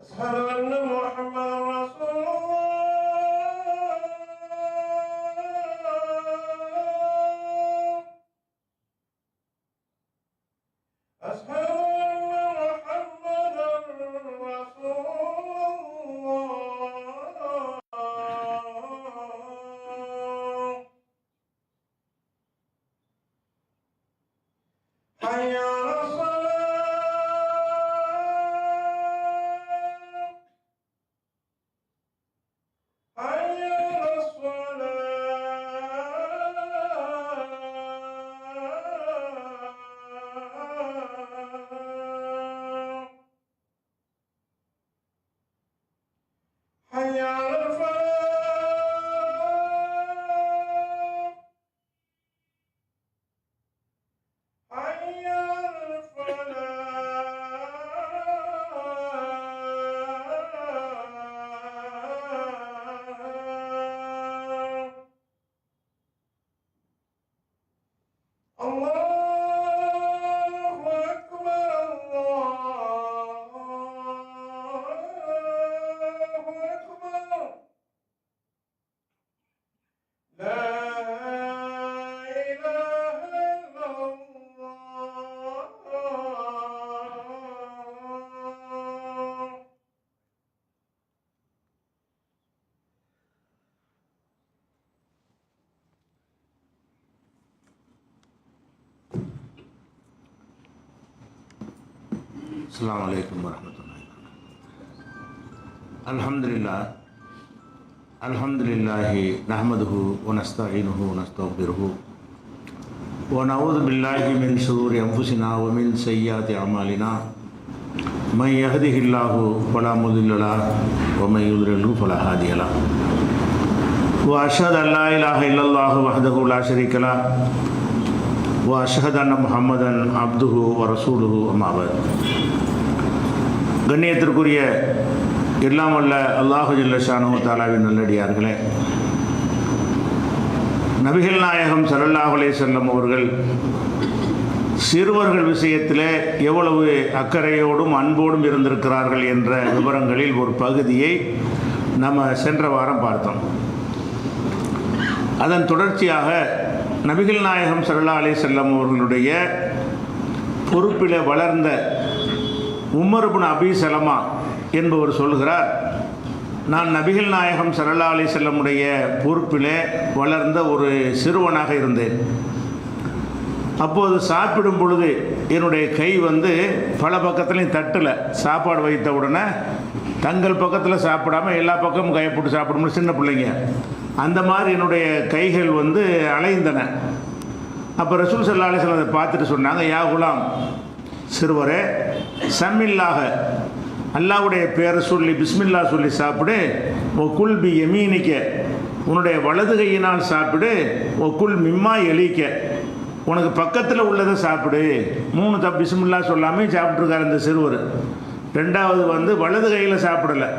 أشهد أن محمدا رسول الله. أشهد أن محمدا رسول الله. حي على الصلاة. حي على الصلاة. حي على الفلاح. حي على الفلاح. الله أكبر. الله أكبر. لا إله إلا الله. السلام عليكم ورحمة الله. الحمد لله نحمده ونستعينه ونستغفره ونعوذ بالله من شرور أنفسنا ومن سيئات أعمالنا. من يهده الله فلا مضل له ومن يضلل فلا هادي له. وأشهد أن لا إله إلا الله وحده لا شريك له وأشهد أن محمدا عبده ورسوله. أما بعد. கண்ணியத்திற்குரிய எல்லாம் வல்ல அல்லாஹு ஜல்ல ஷானஹு தஆலாவின் நல்லடியார்களே, நபிகள் நாயகம் ஸல்லல்லாஹு அலைஹி வஸல்லம் அவர்கள் சிறுவர்கள் விஷயத்தில் எவ்வளவு அக்கறையோடும் அன்போடும் இருந்திருக்கிறார்கள் என்ற விவரங்களில் ஒரு பகுதியை நம்ம சென்ற வாரம் பார்த்தோம். அதன் தொடர்ச்சியாக நபிகள் நாயகம் ஸல்லல்லாஹு அலைஹி வஸல்லம் அவர்களுடைய பொறுப்பில் வளர்ந்த உமர் இப்னு அபீ ஸலமா என்பவர் சொல்கிறார், நான் நபிகள் நாயகம் ஸல்லல்லாஹு அலைஹி வஸல்லமுடைய பொறுப்பிலே வளர்ந்த ஒரு சிறுவனாக இருந்தேன். அப்போது சாப்பிடும் பொழுது என்னுடைய கை பல பக்கத்துலையும் தட்டில் சாப்பாடு வைத்த உடனே தங்கள் பக்கத்தில் சாப்பிடாமல் எல்லா பக்கமும் கையை போட்டு சாப்பிடணும் சின்ன பிள்ளைங்க. அந்த மாதிரி என்னுடைய கைகள் அலைந்தன. அப்போ ரசூல் ஸல்லல்லாஹு அலைஹி வஸல்லம் அதை பார்த்துட்டு சொன்னாங்க, யா குலாம், சிறுவரே, சம்மில்லாக, அல்லாஹ்வுடைய பேரை சொல்லி பிஸ்மில்லா சொல்லி சாப்பிடு. ஓ குல் பி யமீனிக்க, உன்னுடைய வலது கையினால் சாப்பிடு. ஓ குல் மிம்மா எலிக்க, உனக்கு பக்கத்தில் உள்ளதை சாப்பிடு. 3 பிஸ்மில்லா சொல்லாமல் சாப்பிட்ருக்கார் இந்த சிறுவர். ரெண்டாவது வலது கையில் சாப்பிடலை,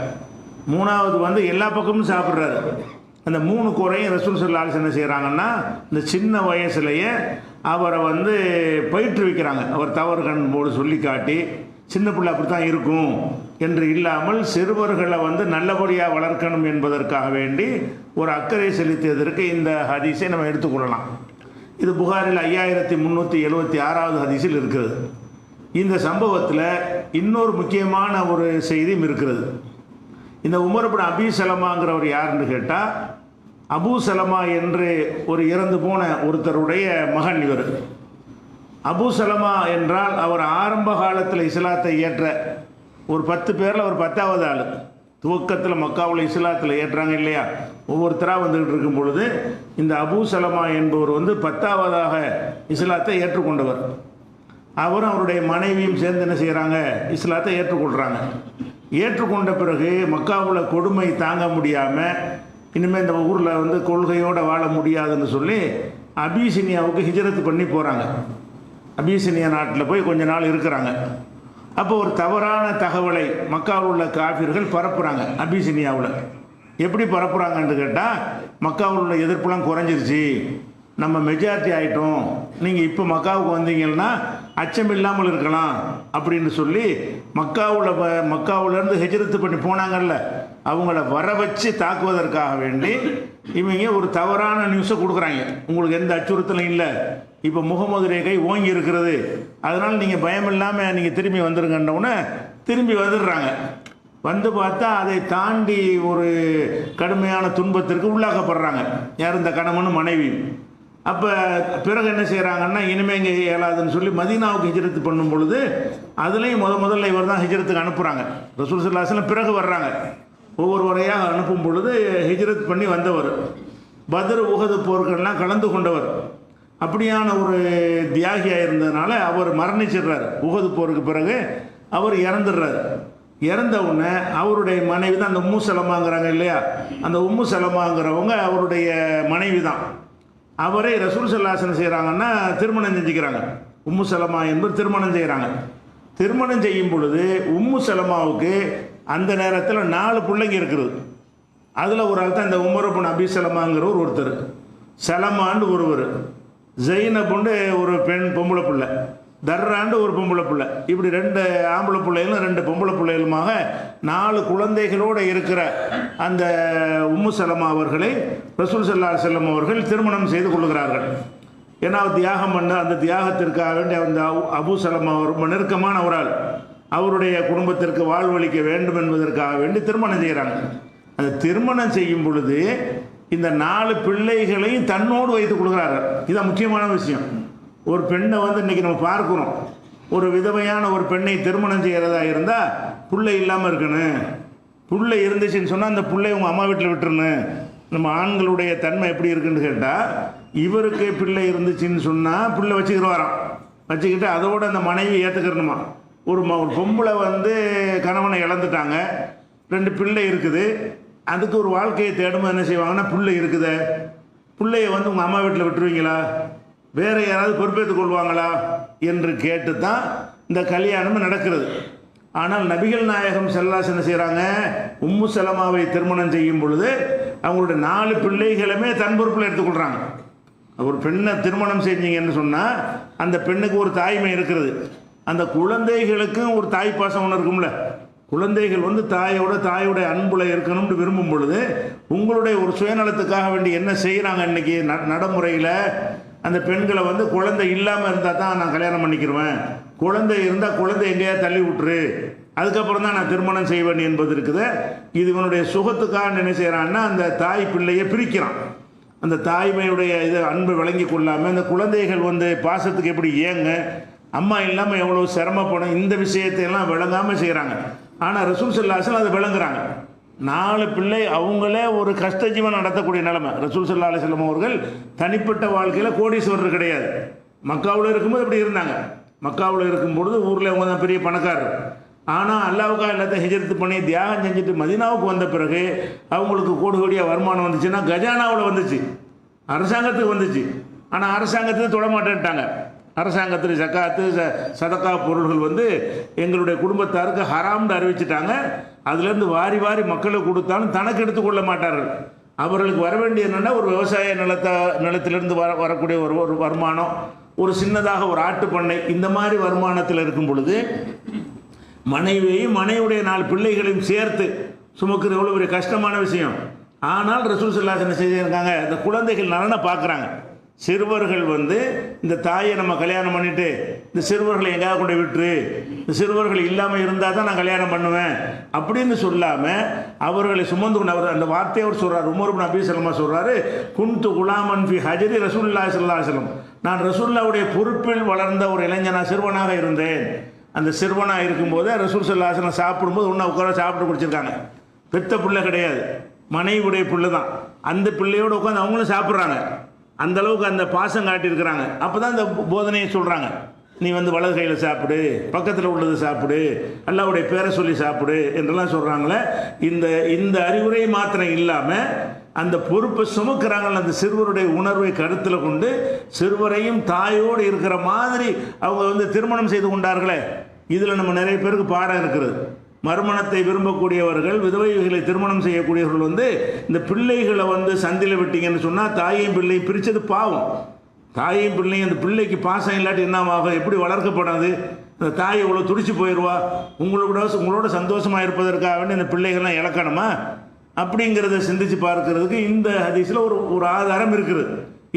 மூணாவது எல்லா பக்கமும் சாப்பிட்றாரு. அந்த 3 குறையும் ரசூல் ஸல்லல்லாஹு அலைஹி வஸல்லம் என்ன செய்கிறாங்கன்னா, இந்த சின்ன வயசுலேயே அவரை பயிற்றுவிக்கிறாங்க. அவர் தவறு கண் போடு சொல்லி காட்டி, சின்ன பிள்ளை அப்படி தான் இருக்கும் என்று இல்லாமல் சிறுவர்களை நல்லபடியாக வளர்க்கணும் என்பதற்காக வேண்டி ஒரு அக்கறை செலுத்தியதற்கு இந்த ஹதீஸை நம்ம எடுத்துக்கொள்ளலாம். இது புகாரில் 5376வது ஹதீஸில் இருக்கிறது. இந்த சம்பவத்தில் இன்னொரு முக்கியமான ஒரு செய்தியும் இருக்கிறது. இந்த உமர் இப்னு அபீ ஸலமாங்கிறவர் யாருன்னு கேட்டால், அபூ ஸலமா என்று ஒரு இறந்து போன ஒருத்தருடைய மகன் இவர். அபூ ஸலமா என்றால் அவர் ஆரம்ப காலத்தில் இஸ்லாத்தை ஏற்ற ஒரு 10 பேரில் ஒரு 10வது ஆள். துவக்கத்தில் மக்காவில் இஸ்லாத்தில் ஏற்றாங்க இல்லையா, ஒவ்வொருத்தராக வந்துக்கிட்டு இருக்கும் பொழுது இந்த அபூ ஸலமா என்பவர் 10வதாக இஸ்லாத்தை ஏற்றுக்கொண்டவர். அவரும் அவருடைய மனைவியும் சேர்ந்து என்ன செய்கிறாங்க, இஸ்லாத்தை ஏற்றுக்கொள்கிறாங்க. ஏற்றுக்கொண்ட பிறகு மக்காவில் கொடுமை தாங்க முடியாமல் இனிமேல் இந்த ஊரில் கொள்கையோடு வாழ முடியாதுன்னு சொல்லி அபிசீனியாவுக்கு ஹிஜ்ரத் பண்ணி போகிறாங்க. அபிசீனியா நாட்டில் போய் கொஞ்ச நாள் இருக்கிறாங்க. அப்போ ஒரு தவறான தகவலை மக்காவில் உள்ள காஃபிர்கள் பரப்புகிறாங்க. அபிசீனியாவில் எப்படி பரப்புகிறாங்கன்னு கேட்டால், மக்காவில் உள்ள எதிர்ப்புலாம் குறைஞ்சிருச்சு, நம்ம மெஜாரிட்டி ஆகிட்டோம், நீங்கள் இப்போ மக்காவுக்கு வந்தீங்கன்னா அச்சம் இல்லாமல் இருக்கலாம் அப்படின்னு சொல்லி மக்காவிலேருந்து ஹிஜ்ரத்து பண்ணி போனாங்கல்ல, அவங்கள வர வச்சு தாக்குவதற்காக வேண்டி இவங்க ஒரு தவறான நியூஸை கொடுக்குறாங்க. உங்களுக்கு எந்த அச்சுறுத்தலும் இல்லை, இப்போ முகமது ரேகை ஓங்கி இருக்கிறது, அதனால் நீங்கள் பயம் இல்லாமல் நீங்கள் திரும்பி வந்துருங்கன்னொன்னே திரும்பி வந்துடுறாங்க. வந்து பார்த்தா அதை தாண்டி ஒரு கடுமையான துன்பத்திற்கு உள்ளாக்கப்படுறாங்க. யார்? இந்த கணவனும் மனைவி. அப்போ பிறகு என்ன செய்கிறாங்கன்னா, இனிமேல் இங்கே இயலாதுன்னு சொல்லி மதீனாவுக்கு ஹிஜ்ரத்து பண்ணும் பொழுது அதுலேயும் முதல்ல இவர் தான் ஹிஜ்ரத்துக்கு அனுப்புகிறாங்க. ரசூல் ஸல்லல்லாஹு அலைஹி வஸல்லம் பிறகு வர்றாங்க. ஒவ்வொரு முறையாக அனுப்பும் பொழுது ஹிஜ்ரத் பண்ணி வந்தவர், பத்ர் உஹது போர்கள்லாம் கலந்து கொண்டவர், அப்படியான ஒரு தியாகியாக இருந்ததுனால அவர் மரணிச்சிடுறார். உஹது போருக்கு பிறகு அவர் இறந்துடுறார். இறந்த உடனே அவருடைய மனைவி தான் அந்த உம்மு சலமாங்கிறாங்க இல்லையா, அந்த உம்மு சலமாங்கிறவங்க அவருடைய மனைவி தான். அவரை ரசூல் ஸல்லல்லாஹு அலைஹி வஸல்லம் செய்கிறாங்கன்னா திருமணம் செஞ்சுக்கிறாங்க. உம்மு சலமா என்பது திருமணம் செய்கிறாங்க. திருமணம் செய்யும் பொழுது உம்மு சலமாவுக்கு அந்த நேரத்தில் 4 பிள்ளைங்க இருக்குது. அதில் ஒரு ஆள் தான் இந்த உமர் இப்னு அபி சலமாங்கிறவர் ஒருத்தர், சலமான்னு ஒருவர், ஜெயினபுண்டு ஒரு பொம்பளை பிள்ளை, தர்ராண்டு ஒரு பொம்பளை பிள்ளை, இப்படி 2 ஆம்பளை பிள்ளைகளும் 2 பொம்பளை பிள்ளைகளுமாக 4 குழந்தைகளோடு இருக்கிற அந்த உம்மு சலமா அவர்களை ரசூல் ஸல்லல்லாஹு அலைஹி வஸல்லம் அவர்கள் திருமணம் செய்து கொள்கிறார்கள். ஏன்னா தியாகம் பண்ண அந்த தியாகத்திற்காக வேண்டிய அந்த அபு சலமா ரொம்ப நெருக்கமான ஒரு ஆள், அவருடைய குடும்பத்திற்கு வாழ்வளிக்க வேண்டும் என்பதற்காக வேண்டி திருமணம் செய்கிறாங்க. அந்த திருமணம் செய்யும் பொழுது இந்த 4 பிள்ளைகளையும் தன்னோடு வைத்துக் கொள்கிறார்கள். இதுதான் முக்கியமான விஷயம். ஒரு பெண்ணை இன்றைக்கி நம்ம பார்க்குறோம், ஒரு விதவையான ஒரு பெண்ணை திருமணம் செய்கிறதா இருந்தால் பிள்ளை இல்லாமல் இருக்கணும், பிள்ளை இருந்துச்சுன்னு சொன்னால் அந்த பிள்ளை உங்கள் அம்மா வீட்டில் விட்டுருணும். நம்ம ஆண்களுடைய தன்மை எப்படி இருக்குன்னு கேட்டால், இவருக்கு பிள்ளை இருந்துச்சுன்னு சொன்னால் பிள்ளை வச்சுக்கிடுவாராம், வச்சுக்கிட்டு அதோடு அந்த மனைவி ஏற்றுக்கிறணுமா. ஒரு பொம்பளை கணவனை இழந்துட்டாங்க, 2 பிள்ளை இருக்குது, அதுக்கு ஒரு வாழ்க்கையை தேடும்போது என்ன செய்வாங்கன்னா, பிள்ளை இருக்குதே, பிள்ளைய உங்கள் அம்மா வீட்டில் விட்டுருவீங்களா, வேறு யாராவது பொறுப்பேற்றுக் கொள்வாங்களா என்று கேட்டு தான் இந்த கல்யாணம் நடக்கிறது. ஆனால் நபிகள் நாயகம் ஸல்லல்லாஹு அலைஹி வஸல்லம் என்ன செய்கிறாங்க, உம்மு சலமாவை திருமணம் செய்யும் பொழுது அவங்களுடைய 4 பிள்ளைகளுமே தன் பொறுப்பில் எடுத்துக்கொள்கிறாங்க. ஒரு பெண்ணை திருமணம் செஞ்சீங்கன்னு சொன்னால் அந்த பெண்ணுக்கு ஒரு தாய்மை இருக்கிறது, அந்த குழந்தைகளுக்கும் ஒரு தாய் பாசம் ஒன்று இருக்கும்ல. குழந்தைகள் தாயோட அன்புல இருக்கணும்னு விரும்பும் பொழுது உங்களுடைய ஒரு சுயநலத்துக்காக வேண்டி என்ன செய்கிறாங்க இன்றைக்கி நடைமுறையில், அந்த பெண்களை குழந்தை இல்லாமல் இருந்தால் தான் நான் கல்யாணம் பண்ணிக்கிடுவேன், குழந்தை இருந்தால் குழந்தை எங்கேயா தள்ளி விட்டுரு, அதுக்கப்புறம் தான் நான் திருமணம் செய்வேன் என்பது இருக்குது. இது இவனுடைய சுகத்துக்காக என்ன செய்கிறான்னா அந்த தாய் பிள்ளையை பிரிக்கிறான். அந்த தாய்மையுடைய இது அன்பு விளங்கி கொள்ளாமல் அந்த குழந்தைகள் பாசத்துக்கு எப்படி ஏங்க, அம்மா இல்லாமல் எவ்வளோ சிரமப்படும், இந்த விஷயத்தையெல்லாம் விளங்காமல் செய்கிறாங்க. ஆனால் ரசூல் ஸல்லல்லாஹு அலைஹி வஸல்லம் அதை விளங்குறாங்க. 4 பிள்ளை அவங்களே ஒரு கஷ்ட ஜீவன் நடத்தக்கூடிய நிலைமை. ரசூல் ஸல்லல்லாஹு அலைஹி வஸல்லம் அவர்கள் தனிப்பட்ட வாழ்க்கையில் கோடீஸ்வரர் கிடையாது. மக்காவில் இருக்கும்போது எப்படி இருந்தாங்க, மக்காவில் இருக்கும்பொழுது ஊரில் அவங்க தான் பெரிய பணக்காரர். ஆனால் அல்லாஹ்வுக்காக எல்லாத்தையும் ஹிஜ்ரத் பண்ணி தியாகம் செஞ்சுட்டு மதீனாவுக்கு வந்த பிறகு அவங்களுக்கு கோடியாக வருமானம் வந்துச்சுன்னா கஜானாவில் வந்துச்சு, அரசாங்கத்துக்கு வந்துச்சு. ஆனால் அரசாங்கத்துக்கு தொட மாட்டேன்ட்டாங்க. அரசாங்கத்தில் ஜக்காத்து சதக்கா பொருள்கள் எங்களுடைய குடும்பத்தாருக்கு ஹராம்னு அறிவிச்சிட்டாங்க. அதுலேருந்து வாரி வாரி மக்களுக்கு கொடுத்தாலும் தனக்கு எடுத்துக்கொள்ள மாட்டார்கள். அவர்களுக்கு வர வேண்டிய என்னென்னா ஒரு விவசாய நிலத்திலிருந்து வரக்கூடிய ஒரு வருமானம், ஒரு சின்னதாக ஒரு ஆட்டு பண்ணை, இந்த மாதிரி வருமானத்தில் இருக்கும் பொழுது மனைவியையும் மனைவியுடைய 4 பிள்ளைகளையும் சேர்த்து சுமக்கிறது எவ்வளோ பெரிய கஷ்டமான விஷயம். ஆனால் ரசூல் ஸல்லல்லாஹு அலைஹி வஸல்லம் செஞ்சுருக்காங்க, இந்த குழந்தைகள் நலனை பார்க்குறாங்க. சிறுவர்கள் இந்த தாயை நம்ம கல்யாணம் பண்ணிவிட்டு இந்த சிறுவர்களை எங்கேயாவது கொண்டு விட்டுரு, இந்த சிறுவர்கள் இல்லாமல் இருந்தால் தான் நான் கல்யாணம் பண்ணுவேன் அப்படின்னு சொல்லாமல் அவர்களை சுமந்து கொண்டு அவர் அந்த வார்த்தையை அவர் சொல்கிறார். உமர் இப்னு அபி சலமா சொல்கிறாரு, குன்து குலாமன் ஃபி ஹஜரி ரசூலுல்லாஹி ஸல்லல்லாஹு அலைஹி வஸல்லம், நான் ரசூலுல்லாஹ்வுடைய பொறுப்பில் வளர்ந்த ஒரு இளைஞனாக சிறுவனாக இருந்தேன். அந்த சிறுவனாக இருக்கும்போதே ரசூல் ஸல்லல்லாஹு அலைஹி வஸல்லம் சாப்பிடும்போது ஒன்றா உட்கார சாப்பிட்டு குடிச்சிருக்காங்க. பெத்த பிள்ளை கிடையாது, மனைவியுடைய பிள்ளை தான். அந்த பிள்ளையோடு உட்காந்து அவங்களும் சாப்பிட்றாங்க. அந்த அளவுக்கு அந்த பாசம் காட்டியிருக்கிறாங்க. அப்போ தான் இந்த போதனையை சொல்கிறாங்க, நீ வலது கையில் சாப்பிடு, பக்கத்தில் உள்ளது சாப்பிடு, அல்லாஹ்வுடைய பேரை சொல்லி சாப்பிடு என்றெல்லாம் சொல்கிறாங்களே. இந்த அறிவுரை மாத்திரம் இல்லாமல் அந்த பொறுப்பை சுமக்கிறாங்கள்ல, அந்த சிறுவருடைய உணர்வை கருத்தில் கொண்டு சிறுவரையும் தாயோடு இருக்கிற மாதிரி அவங்க திருமணம் செய்து கொண்டார்களே. இதில் நம்ம நிறைய பேருக்கு பாடம் இருக்கிறது. மறுமணத்தை விரும்பக்கூடியவர்கள், விதவைகளை திருமணம் செய்யக்கூடியவர்கள் இந்த பிள்ளைகளை சந்தில விட்டீங்கன்னு சொன்னால் தாயையும் பிள்ளையும் பிரித்தது பாவம். தாயும் பிள்ளையும் அந்த பிள்ளைக்கு பாசம் இல்லாட்டி என்ன ஆகும்? எப்படி வளர்க்கப்படாது? அந்த தாய் இவ்வளோ துடிச்சு போயிடுவா. உங்களோட சந்தோஷமாக இருப்பதற்காக வேண்டி இந்த பிள்ளைகள்லாம் இழக்கணுமா? அப்படிங்கிறத சிந்திச்சு பார்க்கறதுக்கு இந்த ஹதீஸில் ஒரு ஆதாரம் இருக்குது.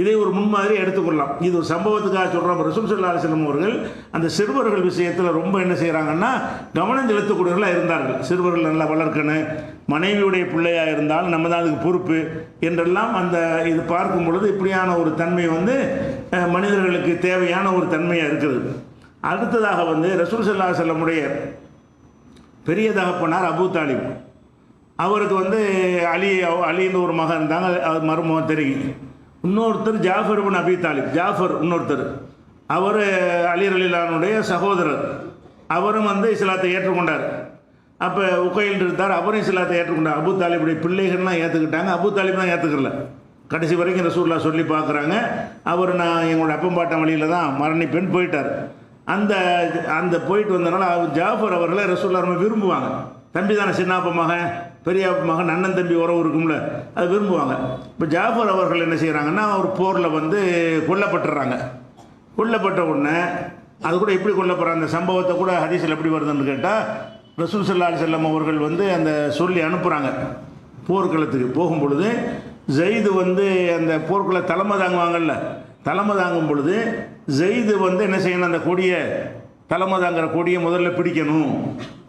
இதை ஒரு முன்மாதிரி எடுத்துக்கொள்ளலாம். இது ஒரு சம்பவத்துக்காக சொல்கிறோம். ரசூல் ஸல்லல்லாஹு அலைஹி வஸல்லம் அவர்கள் அந்த சிறுவர்கள் விஷயத்தில் ரொம்ப என்ன செய்கிறாங்கன்னா கவனம் செலுத்தக்கூடியவர்களாக இருந்தார்கள். சிறுவர்கள் நல்லா வளர்க்கணும், மனைவியுடைய பிள்ளையாக இருந்தாலும் நம்ம தான் அதுக்கு பொறுப்பு என்றெல்லாம் அந்த இது பார்க்கும் பொழுது இப்படியான ஒரு தன்மை வந்து மனிதர்களுக்கு தேவையான ஒரு தன்மையாக இருக்குது. அடுத்ததாக வந்து ரசூல் ஸல்லல்லாஹு அலைஹி வஸல்லமுடைய பெரிய தகப்பனார் அபூ தாலிப். அவருக்கு வந்து அலின்னு ஒரு மகன் இருந்தாங்க, அவர் மருமகன் தெரியும். இன்னொருத்தர் ஜாஃபர் இப்னு அபி தாலிப், ஜாஃபர் இன்னொருத்தர், அவர் அலி ரலியல்லாஹு அன்ஹுடைய சகோதரர். அவரும் வந்து இஸ்லாத்தை ஏற்றுக்கொண்டார். அப்போ உக்கையில் இருந்தார், அவரும் இஸ்லாத்தை ஏற்றுக்கொண்டார். அபூ தாலிபுடைய பிள்ளைகள்லாம் ஏற்றுக்கிட்டாங்க, அபூ தாலிப் தான் ஏற்றுக்கல. கடைசி வரைக்கும் ரசூலுல்லாஹ் சொல்லி பார்க்குறாங்க, அவர் நான் எங்களோட அப்பம்பாட்டம் வழியில் தான் மரணிப்பேன் போயிட்டார். அந்த போயிட்டு வந்தனால ஜாஃபர் அவர்களை ரசூலுல்லாஹ் ரொம்ப விரும்புவாங்க. தம்பி தானே, சின்னாப்ப மகன், பெரியாப்ப மகன், அண்ணன் தம்பி உறவு இருக்கும்ல, அது விரும்புவாங்க. இப்போ ஜாஃபர் அவர்கள் என்ன செய்கிறாங்கன்னா ஒரு போரில் வந்து கொல்லப்பட்டுறாங்க. கொல்லப்பட்ட உடனே அது கூட எப்படி கொல்லப்படுற அந்த சம்பவத்தை கூட ஹதீஸில் எப்படி வருதுன்னு கேட்டால் ரசூல் ஸல்லல்லாஹு அலைஹி வஸல்லம் அவர்கள் வந்து அந்த சொல்லி அனுப்புகிறாங்க. போர்க்களத்துக்கு போகும் பொழுது ஜெயிது வந்து அந்த போர்க்கள தலைமை தாங்குவாங்கல்ல, தலைமை தாங்கும் பொழுது ஜெயிது வந்து என்ன செய்யணும், அந்த கொடியை தலைமை தாங்கிற கொடியை முதல்ல பிடிக்கணும்,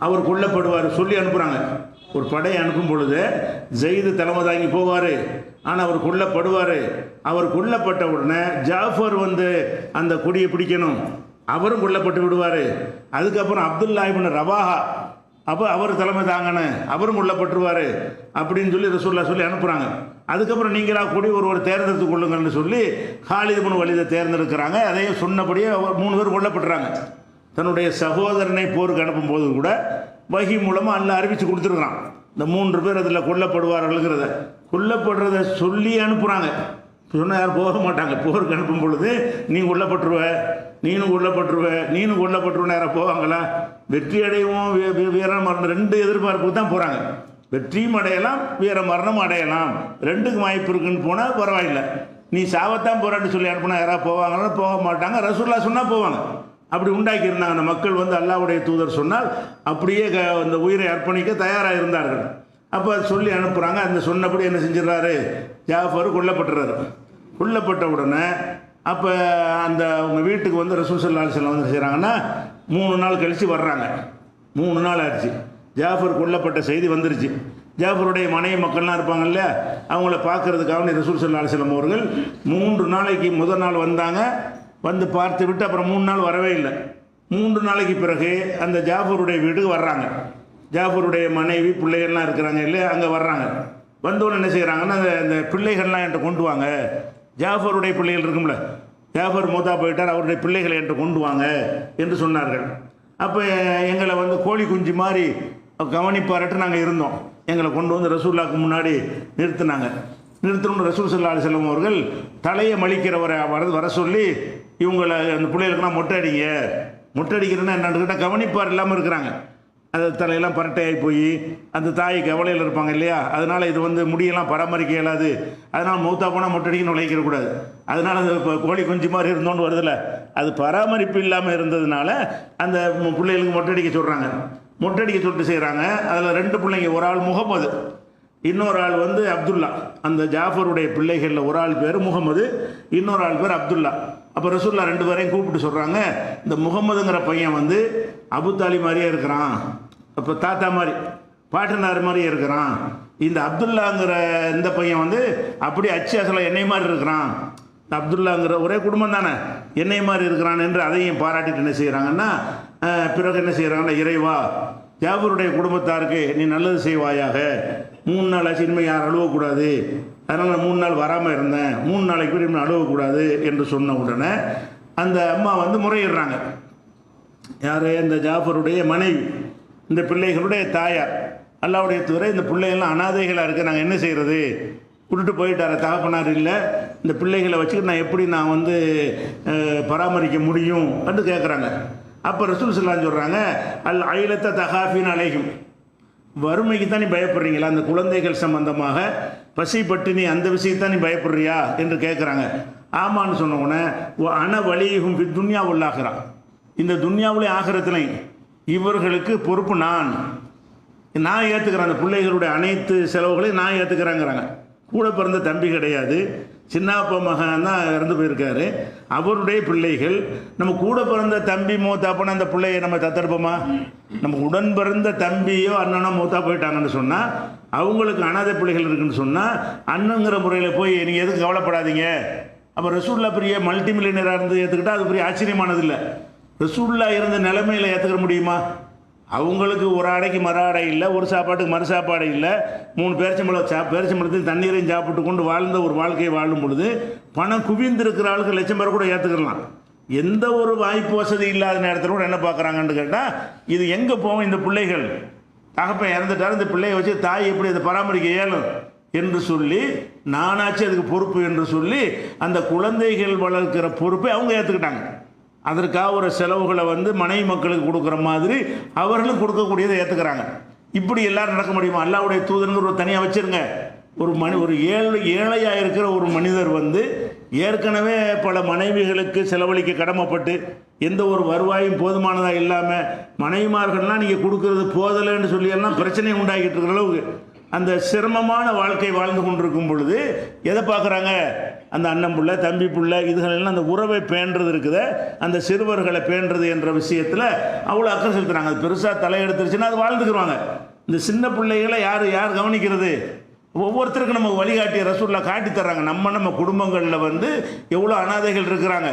அவர் கொல்லப்படுவார் சொல்லி அனுப்புகிறாங்க. ஒரு படையை அனுப்பும் பொழுது ஜெயிது தலைமை தாங்கி போவார், ஆனால் அவர் கொல்லப்படுவார். அவர் கொல்லப்பட்ட உடனே ஜாஃபர் வந்து அந்த கொடியை பிடிக்கணும், அவரும் கொல்லப்பட்டு விடுவார். அதுக்கப்புறம் அப்துல்லா இப்னு ரவாஹா, அப்போ அவர் தலைமை தாங்கணும், அவரும் கொல்லப்பட்டுருவார் அப்படின்னு சொல்லி ரசூலுல்லாஹ் சொல்லி அனுப்புகிறாங்க. அதுக்கப்புறம் நீங்களாக கூடி ஒருவர் தேர்ந்தெடுத்து கொள்ளுங்கள்னு சொல்லி காலித் இப்னு வலீதை தேர்ந்தெடுக்கிறாங்க. அதையும் சொன்னபடியே 3 பேர் கொல்லப்பட்டுறாங்க. தன்னுடைய சகோதரனை போருக்கு அனுப்பும் போது கூட வஹி மூலமாக அல்லாஹ் அறிவித்து கொடுத்துருக்குறான், இந்த 3 பேர் அதில் கொல்லப்படுவார்கள்ங்கிறத. கொல்லப்படுறத சொல்லி அனுப்புகிறாங்க. சொன்னால் யாரும் போக மாட்டாங்க. போருக்கு அனுப்பும் பொழுது நீ கொல்லப்பட்டுருவ, நீனும் கொல்லப்பட்டுருவேன் யாரும் போவாங்களா? வெற்றி அடையவும் வீர மரணம் 2 எதிர்பார்ப்புக்கு தான் போகிறாங்க. வெற்றியும் அடையலாம், வீர மரணம் அடையலாம், 2க்கும் வாய்ப்பு இருக்குன்னு போனால் பரவாயில்லை. நீ சாவத்தான் போராட்டு சொல்லி அனுப்புனா யாராவது போவாங்கன்னா போக மாட்டாங்க. ரசூலுல்லாஹ் சொன்னால் போவாங்க. அப்படி உண்டாக்கி இருந்தாங்க. அந்த மக்கள் வந்து அல்லாஹ்வுடைய தூதர் சொன்னால் அப்படியே அந்த உயிரை அர்ப்பணிக்க தயாராக இருந்தார்கள். அப்போ அது சொல்லி அனுப்புகிறாங்க. அந்த சொன்னபடி என்ன செஞ்சிடறாரு, ஜாஃபர் கொல்லப்பட்டுறாரு. கொல்லப்பட்ட உடனே அப்போ அந்த அவங்க வீட்டுக்கு வந்து ரசூல் ஸல்லல்லாஹு அலைஹி வஸல்லம் வந்து செய்கிறாங்கன்னா 3 நாள் கழித்து வர்றாங்க. 3 நாள் ஆயிடுச்சு, ஜாஃபர் கொல்லப்பட்ட செய்தி வந்துருச்சு. ஜாஃபருடைய மனைவி மக்கள்லாம் இருப்பாங்கல்ல, அவங்கள பார்க்கறதுக்காக ரசூல் ஸல்லல்லாஹு அலைஹி வஸல்லம் அவர்கள் 3 நாளைக்கு முதல் நாள் வந்தாங்க. வந்து பார்த்து விட்டு அப்புறம் 3 நாள் வரவே இல்லை. 3 நாளைக்கு பிறகு அந்த ஜாஃபருடைய வீட்டுக்கு வர்றாங்க. ஜாஃபருடைய மனைவி பிள்ளைகள்லாம் இருக்கிறாங்க இல்லையா, அங்கே வர்றாங்க. வந்தோன்னு என்ன செய்கிறாங்கன்னா அந்த பிள்ளைகள்லாம் என்கிட்ட கொண்டு வாங்க, ஜாஃபருடைய பிள்ளைகள் இருக்கும்ல, ஜாஃபர் மூத்தா போயிட்டார், அவருடைய பிள்ளைகளை என்கிட்ட கொண்டு வாங்க என்று சொன்னார்கள். அப்போ எங்களை வந்து கோழி குஞ்சு மாதிரி கவனிப்பாரட்டு நாங்கள் இருந்தோம். எங்களை கொண்டு வந்து ரசூலுல்லாஹ்க்கு முன்னாடி நிறுத்தினாங்க. நிறுத்தணும்னு ரசூல் ஸல்லல்லாஹு அலைஹி வஸல்லம் அவர்கள் தலையை மலிக்கிறவரை வர சொல்லி இவங்களை அந்த பிள்ளைகளுக்குலாம் மொட்டை அடிக்கிறேன்னா என்னன்னு கேட்டால் கவனிப்பார் இல்லாமல் இருக்கிறாங்க. அது தலையெல்லாம் பரட்டையாகி போய் அந்த தாய் கவலையில் இருப்பாங்க இல்லையா, அதனால் இது வந்து முடியெல்லாம் பராமரிக்க இயலாது. அதனால் மௌத்தா போனால் மொட்டை அடிக்கணும் உழைக்கிறக்கூடாது. அதனால் அந்த கோழி குஞ்சு மாதிரி இருந்தோன்னு வருதில்ல, அது பராமரிப்பு இல்லாமல் இருந்ததுனால அந்த பிள்ளைகளுக்கு மொட்டை அடிக்க சொல்கிறாங்க. மொட்டை அடிக்க சொல்லிட்டு செய்கிறாங்க. அதில் 2 பிள்ளைங்க, ஒரு ஆள் முகமது, இன்னொரு ஆள் வந்து அப்துல்லா. அந்த ஜாஃபருடைய பிள்ளைகளில் ஒரு ஆள் பேர் முகமது, இன்னொரு ஆள் பேர் அப்துல்லா. அப்போ ரசூலுல்லாஹ் 2 பேரையும் கூப்பிட்டு சொல்கிறாங்க, இந்த முகமதுங்கிற பையன் வந்து அபூ தாலிப் மாதிரியே இருக்கிறான், அப்போ தாத்தா மாதிரி பாட்டனார் மாதிரியே இருக்கிறான். இந்த அப்துல்லாங்கிற இந்த பையன் வந்து அப்படி அச்சு அசலாக என்னை மாதிரி இருக்கிறான். அப்துல்லாங்கிற ஒரே குடும்பம் தானே, என்னை மாதிரி இருக்கிறான் என்று அதையும் பாராட்டிட்டு என்ன செய்கிறாங்கன்னா பிறகு என்ன செய்கிறாங்கன்னா, இறைவா ஜாஃபருடைய குடும்பத்தாருக்கு நீ நல்லது செய்வாயாக, 3 நாள் ஆச்சு, இனிமேல் யாரும் அழுவக்கூடாது, அதனால் நான் 3 நாள் வராமல் இருந்தேன், 3 நாளைக்கு பிறகு இனிமேல் அழுவக்கூடாது என்று சொன்ன உடனே அந்த அம்மா வந்து முறையிடுறாங்க. யார்? இந்த ஜாஃபருடைய மனைவி, இந்த பிள்ளைகளுடைய தாயார். அல்லாஹ்வுடைய தூதரே, இந்த பிள்ளைகள்லாம் அனாதைகளாக இருக்குது, நாங்கள் என்ன செய்கிறது, விட்டுட்டு போயிட்டார, தகப்பனார் இல்லை, இந்த பிள்ளைகளை வச்சுக்கிட்டு நான் எப்படி பராமரிக்க முடியும் என்று கேட்குறாங்க. அப்போ ரசூல் ஸல்லல்லாஹு அலைஹி சொல்கிறாங்க, அல் ஐலத்த தகாஃபின் அலைஹிம், வறுமைக்கு தான் நீ பயப்படுறீங்களா, அந்த குழந்தைகள் சம்பந்தமாக பசி பட்டினி அந்த விஷயத்தான் நீ பயப்படுறியா என்று கேட்குறாங்க. ஆமான்னு சொன்ன உடனே அன வலியும் துன்யா உள்ளாகிறான், இந்த துன்யாவிலே ஆகிரத்திலையும் இவர்களுக்கு பொறுப்பு நான் ஏற்றுக்கிறேன், அந்த பிள்ளைகளுடைய அனைத்து செலவுகளையும் நான் ஏற்றுக்கிறேங்கிறாங்க. கூட பிறந்த தம்பி கிடையாது, சின்னப்பா மகன் தான் இறந்து போயிருக்காரு, அவருடைய பிள்ளைகள். நம்ம கூட பிறந்த தம்பி மூத்தாப்பனா அந்த பிள்ளையை நம்ம தத்தெடுப்போமா? நம்ம உடன் பிறந்த தம்பியோ அண்ணனோ மூத்தா போயிட்டாங்கன்னு சொன்னால், அவங்களுக்கு அனாதை பிள்ளைகள் இருக்குன்னு சொன்னால், அண்ணங்கிற முறையில் போய் நீங்கள் எதுக்கு கவலைப்படாதீங்க. அப்போ ரசூல்லா பெரிய மல்டி மில்லியனராக இருந்து ஏற்றுக்கிட்டால் அது பெரிய ஆச்சரியமானது இல்லை. ரசூல்லா இருந்த நிலைமையில் ஏற்றுக்க முடியுமா? அவங்களுக்கு ஒரு ஆடைக்கு மறு ஆடை இல்லை, ஒரு சாப்பாட்டுக்கு மறு சாப்பாடு இல்லை, 3 பேரிச்சம்பழத்தில் தண்ணீரையும் சாப்பிட்டு கொண்டு வாழ்ந்த ஒரு வாழ்க்கையை வாழும் பொழுது பணம் குவிந்திருக்கிற ஆளுக்கு லட்சம் பேர் கூட ஏற்றுக்கலாம். எந்த ஒரு வாய்ப்பு வசதி இல்லாத நேரத்தில் கூட என்ன பார்க்குறாங்கன்னு கேட்டால், இது எங்கே போகும் இந்த பிள்ளைகள்? தகப்பன் இறந்துட்டார், இந்த பிள்ளையை வச்சு தாய் எப்படி அதை பராமரிக்க இயலும் என்று சொல்லி, நானாச்சு அதுக்கு பொறுப்பு என்று சொல்லி அந்த குழந்தைகள் வளர்க்கிற பொறுப்பை அவங்க ஏற்றுக்கிட்டாங்க. அதற்காக ஒரு செலவுகளை மனைவி மக்களுக்கு கொடுக்குற மாதிரி அவர்களும் கொடுக்கக்கூடியதை ஏற்றுக்கிறாங்க. இப்படி எல்லாரும் நடக்க முடியுமா? அல்லாஹ்வுடைய தூதருங்கிற ஒரு தனியாக வச்சுருங்க. ஒரு ஏழையாக இருக்கிற ஒரு மனிதர் ஏற்கனவே பல மனைவிகளுக்கு செலவழிக்க கடமைப்பட்டு எந்த ஒரு வருவாயும் போதுமானதாக இல்லாமல் மனைவிமார்கள்லாம் நீங்கள் கொடுக்கறது போதலைன்னு சொல்லியெல்லாம் பிரச்சனை உண்டாகிட்டு இருக்கிற அளவுக்கு அந்த சிரமமான வாழ்க்கை வாழ்ந்து கொண்டிருக்கும் பொழுது எதை பார்க்குறாங்க? அந்த அண்ணன் புள்ள தம்பி புள்ள இதுகளெல்லாம் அந்த உறவை பேணுறது இருக்குது, அந்த சிறுவர்களை பேணுறது என்ற விஷயத்தில் அவ்வளோ அக்கறை செலுத்துகிறாங்க. அது பெருசாக தலையெடுத்துருச்சுன்னா அது வாழ்ந்துக்குருவாங்க. இந்த சின்ன பிள்ளைகளை யார் கவனிக்கிறது? ஒவ்வொருத்தருக்கும் நம்ம வழிகாட்டிய ரசூல்லா காட்டி தர்றாங்க. நம்ம குடும்பங்களில் எவ்வளோ அனாதைகள் இருக்கிறாங்க.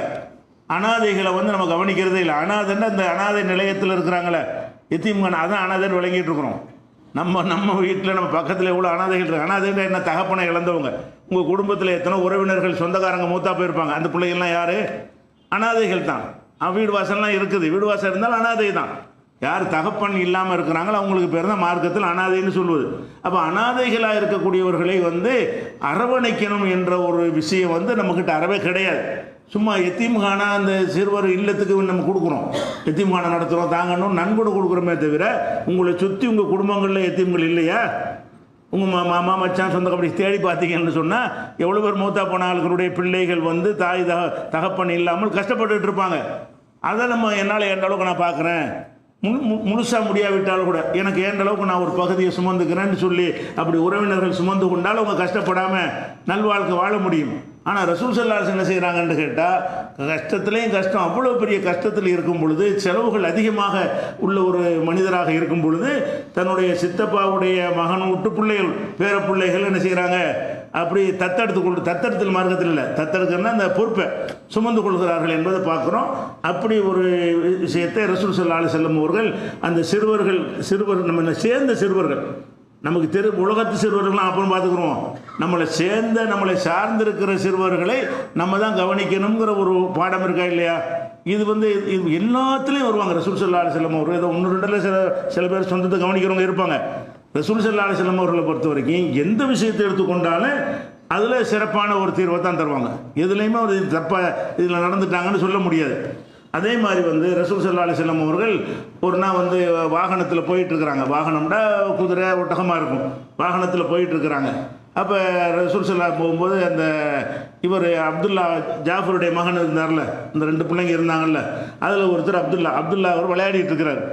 அனாதைகளை நம்ம கவனிக்கிறதே இல்லை. அனாதைன்னா இந்த அனாதை நிலையத்தில் இருக்கிறாங்களே எத்தீம்கான, அதான் அனாதைன்னு விளங்கிட்டு இருக்கிறோம். நம்ம வீட்டில் நம்ம பக்கத்தில் எவ்வளோ அனாதைகள் இருக்கு. அனாதைகள் என்ன? தகப்பனை இழந்தவங்க. உங்கள் குடும்பத்தில் எத்தனை உறவினர்கள் சொந்தக்காரங்க மூத்தா போயிருப்பாங்க, அந்த பிள்ளைகள்லாம் யார்? அனாதைகள் தான். வீடு வாசல்லாம் இருக்குது, வீடு வாசல் இருந்தாலும் அனாதை தான். யார் தகப்பன் இல்லாமல் இருக்கிறாங்களோ அவங்களுக்கு பேர் தான் மார்க்கத்தில் அனாதைன்னு சொல்லுவது. அப்போ அனாதைகளாக இருக்கக்கூடியவர்களை அரவணைக்கணும் என்ற ஒரு விஷயம் நம்மக்கிட்ட அறவே கிடையாது. சும்மா எத்தீம்கானா அந்த சிறுவர் இல்லத்துக்கு நம்ம கொடுக்குறோம், எத்தீம்கானா நடத்துகிறோம், தாங்கணும் நன்கொடை கொடுக்குறோமே தவிர உங்களை சுற்றி உங்கள் குடும்பங்களில் எத்தீம்கள் இல்லையா? உங்கள் மாமா மச்சான் சொந்த அப்படி தேடி பார்த்தீங்கன்னு சொன்னால் எவ்வளோ பேர் மூத்தா போன ஆளுகளுடைய பிள்ளைகள் தாய் தகப்பன் இல்லாமல் கஷ்டப்பட்டுட்டு இருப்பாங்க. அதை என்னால் எந்த அளவுக்கு நான் பார்க்குறேன், முழுசாக முடியாவிட்டாலும் கூட எனக்கு ஏன்ற அளவுக்கு நான் ஒரு பகுதியை சுமந்துக்கிறேன்னு சொல்லி அப்படி உறவினர்கள் சுமந்து கொண்டால் அவங்க கஷ்டப்படாமல் நல்வாழ்க்கை வாழ முடியும். ஆனால் ரசூல் ஸல்லல்லாஹு அலைஹி வஸல்லம் என்ன செய்கிறாங்கன்னு கேட்டால், கஷ்டத்துலேயும் கஷ்டம், அவ்வளோ பெரிய கஷ்டத்தில் இருக்கும் பொழுது, செலவுகள் அதிகமாக உள்ள ஒரு மனிதராக இருக்கும் பொழுது, தன்னுடைய சித்தப்பாவுடைய மகன் விட்டு பிள்ளைகள் பேர பிள்ளைகள் என்ன செய்கிறாங்க? அப்படி தத்தெடுத்தல் மார்க்கத்தில் இல்லை, தத்தெடுக்கிறன்னா அந்த பொறுப்பை சுமந்து கொள்கிறார்கள் என்பதை பார்க்குறோம். அப்படி ஒரு விஷயத்தை ரசூல் ஸல்லல்லாஹு அலைஹி வஸல்லம் அவர்கள் அந்த சிறுவர் நம்ம சேர்ந்த சிறுவர்கள், நமக்கு உலகத்து சிறுவர்கள்லாம் அப்புறம் பார்த்துக்குறோம், நம்மளை சார்ந்திருக்கிற சிறுவர்களை நம்ம தான் கவனிக்கணுங்கிற ஒரு பாடம் இருக்கா இல்லையா? இது இது எல்லாத்துலேயும் வருவாங்க. ரசூல் ஸல்லல்லாஹு அலைஹி வஸல்லம் அவர்கள் ஏதோ 1-2 சில பேர் சொந்தத்தை கவனிக்கிறவங்க இருப்பாங்க. ரசூல் ஸல்லல்லாஹு அலைஹி வஸல்லம் அவர்களை பொறுத்த வரைக்கும் எந்த விஷயத்தை எடுத்துக்கொண்டாலும் அதில் சிறப்பான ஒரு தீர்வை தான் தருவாங்க. எதுலேயுமே ஒரு தப்பாக இதில் நடந்துட்டாங்கன்னு சொல்ல முடியாது. அதே மாதிரி ரசூல் ஸல்லல்லாஹு அலைஹி வஸல்லம் அவர்கள் ஒரு நாள் வாகனத்தில் போயிட்டுருக்குறாங்க. வாகனம்னா குதிரை ஒட்டகமாக இருக்கும். வாகனத்தில் போயிட்டுருக்குறாங்க. அப்போ ரசூல் ஸல்லல்லாஹு போகும்போது அந்த இவர் அப்துல்லா ஜாஃபருடைய மகன் இருந்தார்ல, இந்த 2 பிள்ளைங்க இருந்தாங்கல்ல, அதில் ஒருத்தர் அப்துல்லா அவர் விளையாடிட்டு இருக்கிறார்.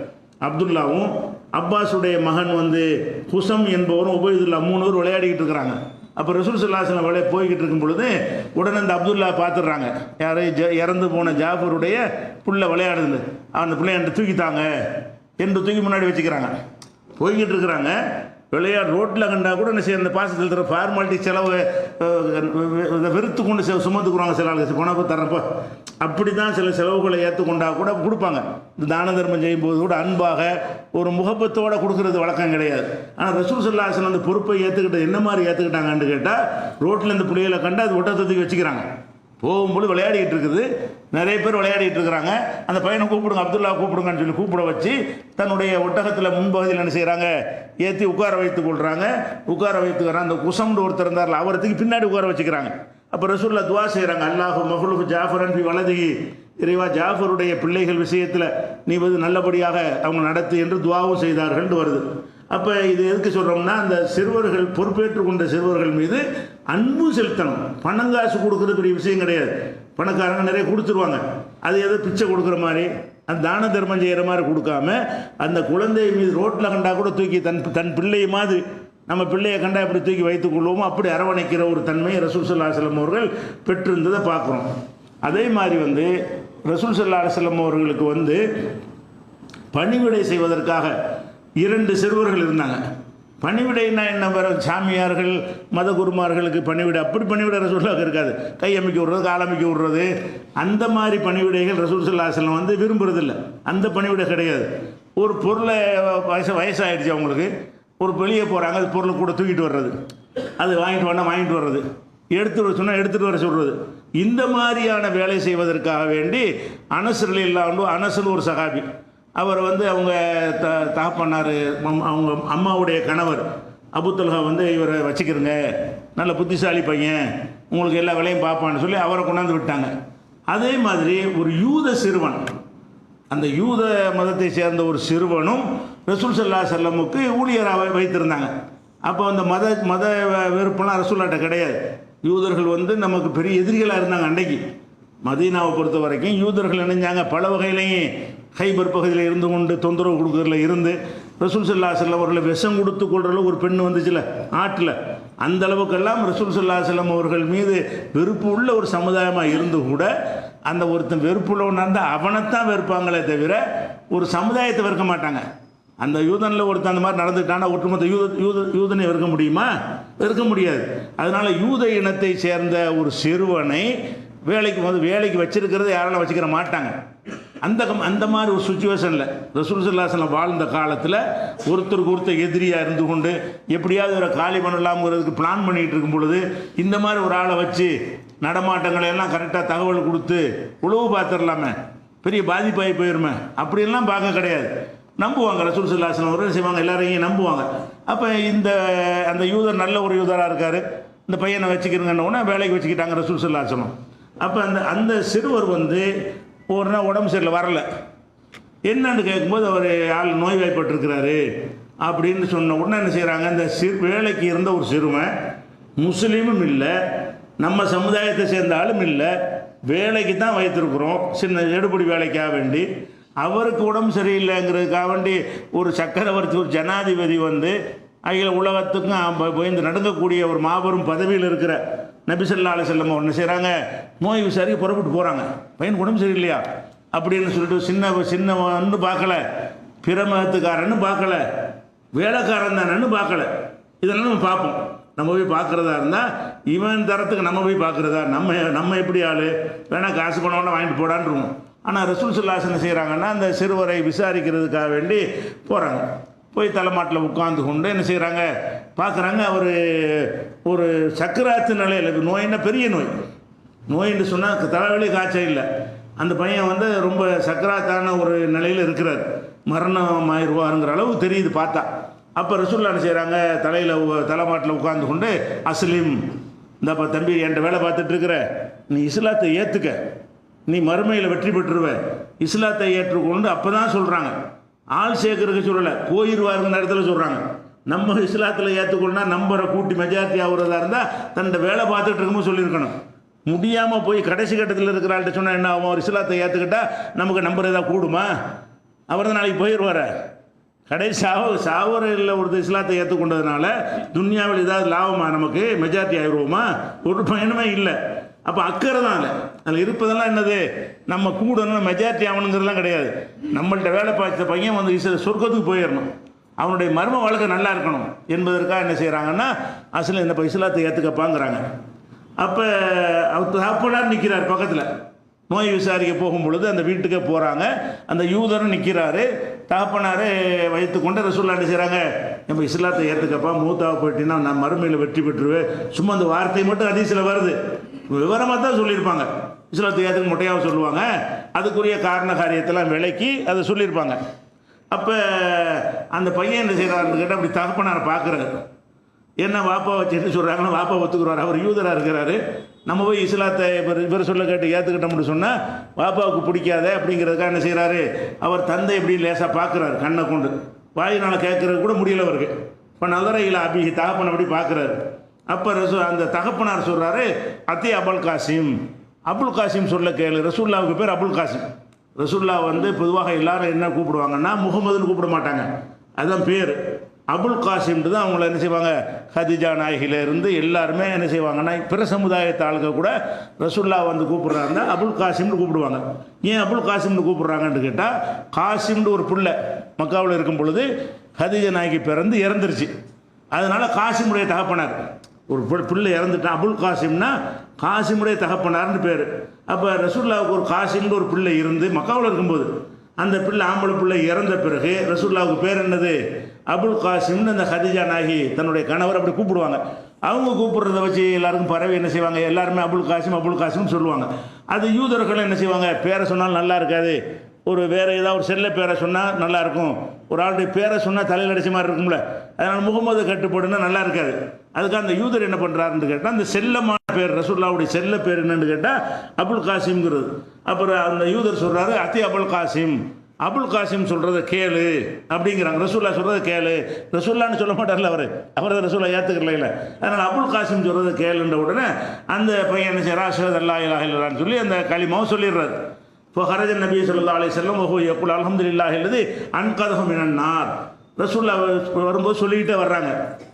அப்துல்லாவும் அப்பாஸுடைய மகன் ஹுசம் என்பவரும் உபைதுல்லா 3 பேர் விளையாடிக்கிட்டு இருக்கிறாங்க. அப்போ ரசூல் ஸல்லல்லாஹு அலைஹி வஸல்லம் போய்கிட்டு இருக்கும் பொழுது உடனே அந்த அப்துல்லா பார்த்துடுறாங்க, யார் இறந்து போன ஜாஃபருடைய புள்ள விளையாடுது, அந்த பிள்ளைய தூக்கித்தாங்க என்று தூக்கி முன்னாடி வச்சுக்கிறாங்க. போய்கிட்டு இருக்கிறாங்க. ரோட்டில் கண்டா கூட என்ன செய்ய, அந்த பாசத்தில் தர ஃபார்மாலிட்டி செலவு வெறுத்து கொண்டு சுமந்துக்குறாங்க. சில ஆளுங்க கொணப்போ தரப்போ அப்படி தான் சில செலவுகளை ஏற்றுக்கொண்டா கூட கொடுப்பாங்க. இந்த தான தர்மம் செய்யும்போது கூட அன்பாக ஒரு முகப்பத்தோடு கொடுக்கறது வழக்கம் கிடையாது. ஆனால் ரசூல் ஸல்லல்லாஹு அலைஹி வஸல்லம் அந்த பொறுப்பை ஏற்றுக்கிட்ட என்ன மாதிரி ஏற்றுக்கிட்டாங்கன்னு கேட்டால், ரோட்டில் இந்த பிள்ளைகளை கண்டு அது ஒட்டத்தை தூக்கி வச்சுக்கிறாங்க. போகும்போது விளையாடிக்கிட்டு இருக்குது, நிறைய பேர் விளையாடிட்டு இருக்கிறாங்க. அந்த பையனை கூப்பிடுங்க, அப்துல்லா கூப்பிடுங்கன்னு சொல்லி கூப்பிட வச்சு தன்னுடைய ஒட்டகத்தில் முன்பகுதியில் என்ன செய்கிறாங்க, ஏற்றி உட்கார வைத்து கொள்கிறாங்க. உட்கார வைத்துக்கிறாங்க. அந்த குசம்னு ஒருத்தர் இருந்தார்ல, அவரத்துக்கு பின்னாடி உட்கார வச்சுக்கிறாங்க. அப்போ ரசூலுல்லாஹ் துவா செய்கிறாங்க, அல்லாஹு மஹ்லுஃப் ஜாஃபரன் ஃபி வலதிஹி, இறைவா ஜாஃபருடைய பிள்ளைகள் விஷயத்தில் நீ நல்லபடியாக அவங்க நடத்து என்று துவாவும் செய்தார்கள் வருது. அப்போ இது எதுக்கு சொல்கிறோம்னா, அந்த சிறுவர்கள் பொறுப்பேற்று கொண்ட சிறுவர்கள் மீது அன்பு செலுத்தணும். பணம் காசு கொடுக்குறது பெரிய விஷயம் கிடையாது. பணக்காரங்க நிறைய கொடுத்துருவாங்க. அது ஏதோ பிச்சை கொடுக்குற மாதிரி, அந்த தான தர்மம் செய்கிற மாதிரி கொடுக்காம, அந்த குழந்தை மீது ரோட்டில் கண்டா கூட தூக்கி தன் பிள்ளை மாதிரி, நம்ம பிள்ளையை கண்டா எப்படி தூக்கி வைத்துக் கொள்வோமோ அப்படி அரவணைக்கிற ஒரு தன்மை ரசூல் ஸல்லல்லாஹு அலைஹி வஸல்லம் அவர்கள் பெற்றிருந்ததை பார்க்குறோம். அதே மாதிரி ரசூல் ஸல்லல்லாஹு அலைஹி வஸல்லம் அவர்களுக்கு பணிவிடை செய்வதற்காக 2 சிறுவர்கள் இருந்தாங்க. பணிவிடைன்னா என்ன, வர சாமியார்கள் மத குருமார்களுக்கு பணிவிடை, அப்படி பணிவிடை ரசூலுல்லாஹ்வுக்கு இருக்காது. கை அமைக்க விடுறது, கால் அமைக்க விடுறது, அந்த மாதிரி பணிவிடைகள் ரசூல் ஸல்லல்லாஹு அலைஹி வஸல்லம் விரும்புறதில்லை. அந்த பணிவிடை கிடையாது. ஒரு பொருளை வயசாகிடுச்சு அவங்களுக்கு, ஒரு வெளியே போகிறாங்க, அது பொருளை கூட தூக்கிட்டு வர்றது, அது வாங்கிட்டு வர்றது, எடுத்துகிட்டு வர சொன்னால் எடுத்துகிட்டு வர சொல்கிறது, இந்த மாதிரியான வேலை செய்வதற்காக வேண்டி அனஸ் ரலியல்லாஹு அன்ஹு, அனஸ்னு ஒரு சஹாபி, அவர் அவங்க தகப்பனார், அவங்க அம்மாவுடைய கணவர் அபூ தல்ஹா இவரை வச்சுக்கிறங்க, நல்ல புத்திசாலி பையன், உங்களுக்கு எல்லா வேலையும் பார்ப்பான்னு சொல்லி அவரை கொண்டாந்து விட்டாங்க. அதே மாதிரி ஒரு யூத சிறுவன், அந்த யூத மதத்தை சேர்ந்த ஒரு சிறுவனும் ரசூல் ஸல்லல்லாஹு அலைஹி வஸல்லமுக்கு ஊழியராக வைத்திருந்தாங்க. அப்போ அந்த மத வெறுப்பெல்லாம் ரசூல்லாட்ட கிடையாது. யூதர்கள் நமக்கு பெரிய எதிரிகளாக இருந்தாங்க. அன்றைக்கு மதீனாவை பொறுத்த வரைக்கும் யூதர்கள் இணைஞ்சாங்க. பல வகையிலையும் ஹைபர் பகுதியில் இருந்து கொண்டு தொந்தரவு கொடுக்குறதுல இருந்து ரசூல் ஸல்லல்லாஹு அலைஹி வஸல்லம் அவர்களை விஷம் கொடுத்து கொள்றதுல ஒரு பெண் வந்துச்சுல ஆட்டில், அந்த அளவுக்கெல்லாம் ரசூல் ஸல்லல்லாஹு அலைஹி வஸல்லம் அவர்கள் மீது வெறுப்பு உள்ள ஒரு சமுதாயமாக இருந்து கூட, அந்த ஒருத்தன் வெறுப்புள்ளவனாக இருந்தால் அவனைத்தான் வெறுப்பாங்களே தவிர ஒரு சமுதாயத்தை வெறுக்க மாட்டாங்க. அந்த யூதனில் ஒருத்தன் அந்த மாதிரி நடந்துட்டானா ஒட்டுமொத்த யூதனை வெறுக்க முடியுமா? வெறுக்க முடியாது. அதனால் யூத இனத்தை சேர்ந்த ஒரு சிறுவனை வேலைக்கு வச்சிருக்கிறத யாராலும் வச்சுக்கிற மாட்டாங்க. அந்த மாதிரி ஒரு சுச்சுவேஷனில் ரசூல் ஸல்லல்லாஹு அலைஹி வஸல்லம் வாழ்ந்த காலத்தில் ஒருத்தருக்கு ஒருத்தர் எதிரியாக இருந்து கொண்டு எப்படியாவது ஒரு காலி பண்ணலாம்ங்கிறதுக்கு பிளான் பண்ணிகிட்டு இருக்கும் பொழுது, இந்த மாதிரி ஒரு ஆளை வச்சு நடமாட்டங்களை எல்லாம் கரெக்டாக தகவல் கொடுத்து உளவு பார்த்துடலாமே, பெரிய பாதிப்பாகி போயிருமே, அப்படியெல்லாம் பார்க்க கிடையாது. நம்புவாங்க. ரசூல் ஸல்லல்லாஹு அலைஹி வஸல்லம் அவர்கள் செய்வாங்க, எல்லாரையும் நம்புவாங்க. அப்போ அந்த யூதர் நல்ல ஒரு யூதராக இருக்கார், இந்த பையனை வச்சுக்கிறங்கன்னு வேலைக்கு வச்சுக்கிட்டாங்க ரசூல் ஸல்லல்லாஹு அலைஹி வஸல்லம். அப்போ அந்த சிறுவர் ஒரு நாள் உடம்பு சரியில்லை, வரலை. என்னன்னு கேட்கும்போது அவர் ஆள் நோய்வாய்ப்பட்டிருக்கிறாரு அப்படின்னு சொன்ன உடனே என்ன செய்கிறாங்க, இந்த வேலைக்கு இருந்த ஒரு சிறுவன் முஸ்லீமும் இல்லை, நம்ம சமுதாயத்தை சேர்ந்த ஆளும் இல்லை, வேலைக்கு தான் வைத்திருக்கிறோம், சின்ன எடுபடி வேலைக்காக வேண்டி, அவருக்கு உடம்பு சரியில்லைங்கிறதுக்காக வேண்டி ஒரு சக்கரவர்த்தி, ஒரு ஜனாதிபதி அகில உலகத்துக்கும் பயந்து நடுங்கக்கூடிய ஒரு மாபெரும் பதவியில் இருக்கிற நபி ஸல்லல்லாஹு அலைஹி வஸல்லம் ஒன்று செய்கிறாங்க, நோய் விசாரிக்க புறப்பட்டு போகிறாங்க. பையன் உடம்பு சரியில்லையா அப்படின்னு சொல்லிட்டு சின்னவன்னு பார்க்கல, பிரமத்துக்காரன்னு பார்க்கல, வேலைக்காரன் தானன்னு பார்க்கல. இதெல்லாம் நம்ம பார்ப்போம். நம்ம போய் பார்க்குறதா இருந்தால் இவன் தரத்துக்கு நம்ம போய் பார்க்குறதா, நம்ம எப்படி ஆள் வேணால் காசு பணம்னா வாங்கிட்டு போடான்ருவோம். ஆனால் ரசூல் ஸல்லல்லாஹு அலைஹி வஸல்லம் செய்கிறாங்கன்னா அந்த சிறுவரை விசாரிக்கிறதுக்காக வேண்டி போகிறாங்க. போய் தலைமாட்டில் உட்காந்து கொண்டு என்ன செய்கிறாங்க, பார்க்குறாங்க. அவர் ஒரு சக்கராத்து நிலையில், நோயின்னா பெரிய நோயின்னு சொன்னால் தலைவலி காய்ச்சல் இல்லை, அந்த பையன் ரொம்ப சக்கராத்தான ஒரு நிலையில் இருக்கிறார், மரணம் ஆயிடுவாருங்கிற அளவு தெரியுது பார்த்தா. அப்போ ரசூலுல்லாஹ் என்ன செய்கிறாங்க, தலைமாட்டில் உட்காந்து கொண்டு, அஸ்லிம், இந்தப்பா தம்பி, என்கிட்ட வேலை பார்த்துட்டு இருக்கிற, நீ இஸ்லாத்தை ஏற்றுக்க, நீ மறுமையில் வெற்றி பெற்றுருவ, இஸ்லாத்தை ஏற்றுக்கொண்டு அப்போ தான் சொல்கிறாங்க. ஆள் சேர்க்கறதுக்கு சொல்லலை, போயிடுவாருங்கிற இடத்துல சொல்கிறாங்க. நம்ம இஸ்லாத்தில் ஏற்றுக்கொள்ளா நம்பரை கூட்டி மெஜாரிட்டி ஆகுறதா இருந்தால் தன்னை வேலை பார்த்துட்டு இருக்கும்போது சொல்லியிருக்கணும். முடியாமல் போய் கடைசி கட்டத்தில் இருக்கிற ஆள்கிட்ட சொன்னால் என்ன ஆகும், ஒரு இஸ்லாத்தை ஏற்றுக்கிட்டால் நமக்கு நம்பர் ஏதாவது கூடுமா? அவர் தான் நாளைக்கு போயிடுவார். கடைசி சாவரில் ஒரு இஸ்லாத்தை ஏற்றுக்கொண்டதுனால துன்யாவில் ஏதாவது லாபமா, நமக்கு மெஜாரிட்டி ஆகிடுவோமா? ஒரு பயனுமே இல்லை. அப்போ அக்கறை தான் அதில் இருப்பதெல்லாம் என்னது, நம்ம கூடணும் மெஜாரிட்டி ஆகணுங்கிறதுலாம் கிடையாது. நம்மள்கிட்ட வேலை பார்த்த பையன் சொர்க்கத்துக்கு போயிடணும், அவனுடைய மர்ம வாழ்க்கை நல்லா இருக்கணும் என்பதற்காக என்ன செய்கிறாங்கன்னா, அசல் இந்த இஸ்லாத்தை ஏற்றுக்கப்பாங்கிறாங்க. அப்போ அவர் தகப்பனார் நிற்கிறார் பக்கத்தில், நோய் விசாரிக்க போகும் பொழுது அந்த வீட்டுக்கே போகிறாங்க. அந்த யூதரும் நிற்கிறாரு, தகப்பனாரே வைத்துக்கொண்டு ரசூலுல்லாஹ் என்ன செய்கிறாங்க, நம்ம இஸ்லாத்தை ஏற்றுக்கப்பா, மூத்தாவை போயிட்டீங்கன்னா நான் மறுமையில் வெற்றி பெற்றுருவேன். சும்மா அந்த வார்த்தை மட்டும் ஹதீஸில் வருது, விவரமாக தான் சொல்லியிருப்பாங்க. இஸ்லாத்தை ஏற்றுக்கு முட்டையாக சொல்லுவாங்க, அதுக்குரிய காரண காரியத்தெல்லாம் விளக்கி அதை சொல்லியிருப்பாங்க. அப்போ அந்த பையன் என்ன செய்கிறாருன்னு கேட்டால் அப்படி தகப்பனாரை பார்க்குறாரு. என்ன வாப்பா வச்சு என்ன சொல்கிறாங்கன்னா, வாப்பா ஒத்துக்குறாரு, அவர் யூதராக இருக்கிறாரு, நம்ம போய் இஸ்லாத்தை இவர் சொல்ல கேட்டு ஏற்றுக்கிட்டோம்னு சொன்னால் வாப்பாவுக்கு பிடிக்காத அப்படிங்கிறதுக்காக என்ன செய்கிறாரு, அவர் தந்தை எப்படி லேசாக பார்க்குறாரு கண்ணை கொண்டு. வாயினால் கேட்குறது கூட முடியல அவருக்கு. இப்போ நகரையில் அபிஹி தகப்பன் அப்படி பார்க்குறாரு. அப்போ அந்த தகப்பனார் சொல்கிறாரு, அத்தி அபுல் காசிம், அபுல் காசிம் சொல்ல கேளு. ரசூல்லாவுக்கு பேர் அபுல் காசிம். ரசூல்லா வந்து பொதுவாக எல்லாரும் என்ன கூப்பிடுவாங்கன்னா முகமதுன்னு கூப்பிட மாட்டாங்க, அதுதான் பேர். அபுல் காசிம்ட்டு தான் அவங்கள என்ன செய்வாங்க, ஹதிஜா நாயகிலேருந்து எல்லாருமே என்ன செய்வாங்கன்னா பிற சமுதாயத்து ஆளுங்க கூட ரசூல்லா வந்து கூப்பிட்றாருந்தா அபுல் காசிம்னு கூப்பிடுவாங்க. ஏன் அபுல் காசிம்னு கூப்பிட்றாங்கன்னு கேட்டால், காசிம்னு ஒரு பிள்ளை மக்காவில் இருக்கும் பொழுது ஹதிஜா நாயகி பிறந்து இறந்துருச்சு. அதனால் காசிமுடைய தகப்பனார், ஒரு பிள்ளை இறந்துட்டான், அபுல் காசிம்னா காசிமுடைய தகப்பனார்னு பேர். அப்போ ரசூல்லாவுக்கு ஒரு காசிம்னு ஒரு பிள்ளை இருந்து மக்காவில் இருக்கும்போது அந்த பிள்ளை ஆம்பளை பிள்ளை இறந்த பிறகு ரசூல்லாவுக்கு பேர் என்னது, அபுல் காசிம்னு அந்த ஹதிஜா நாயகி தன்னுடைய கணவர் அப்படி கூப்பிடுவாங்க. அவங்க கூப்பிட்றத வச்சு எல்லாருக்கும் பரவி என்ன செய்வாங்க, எல்லாருமே அபுல் காசிம் அபுல் காசிம்னு சொல்லுவாங்க. அது யூதர்கள் என்ன செய்வாங்க, பேரை சொன்னாலும் நல்லா இருக்காது, ஒரு வேறு ஏதாவது ஒரு செல்ல பேரை சொன்னால் நல்லாயிருக்கும், ஒரு ஆளுடைய பேரை சொன்னால் தலையில் அடிச்ச மாதிரி இருக்கும்ல, அதனால் முகமது கட்டுப்படுன்னா நல்லா இருக்காது. அதுக்காக அந்த யூதர் என்ன பண்ணுறாருன்னு கேட்டால், அந்த செல்லமான பேர் ரசூல்லாவுடைய செல்ல பேர் என்னன்னு கேட்டால் அபுல் காசிம்ங்கிறது. அப்புறம் அந்த யூதர் சொல்கிறாரு, அத்தி அபுல் காசிம், அபுல் காசிம் சொல்கிறத கேளு அப்படிங்கிறாங்க. ரசூல்லா சொல்கிறத கேளு, ரசூல்லான்னு சொல்ல மாட்டார்ல அவர் ரசூல்லா ஏற்றுக்கல இல்லை, அதனால் அபுல் காசிம் சொல்கிறத கேளுன்ற உடனே அந்த பையன் என்ன செய்யறா, அஷ்ஹது அல்லா இலாஹ இல்லல்லாஹ்னு சொல்லி அந்த களிமாவை சொல்லிடுறாரு. இப்போ ஹரஜன் நபி ஸல்லல்லாஹு அலைஹி வஸல்லம் யக்குல் அல்ஹம்துலில்லாஹி அல்லதி அன்கதஹு மினன் நார். ரசூல்லா வரும்போது சொல்லிக்கிட்டே வர்றாங்க,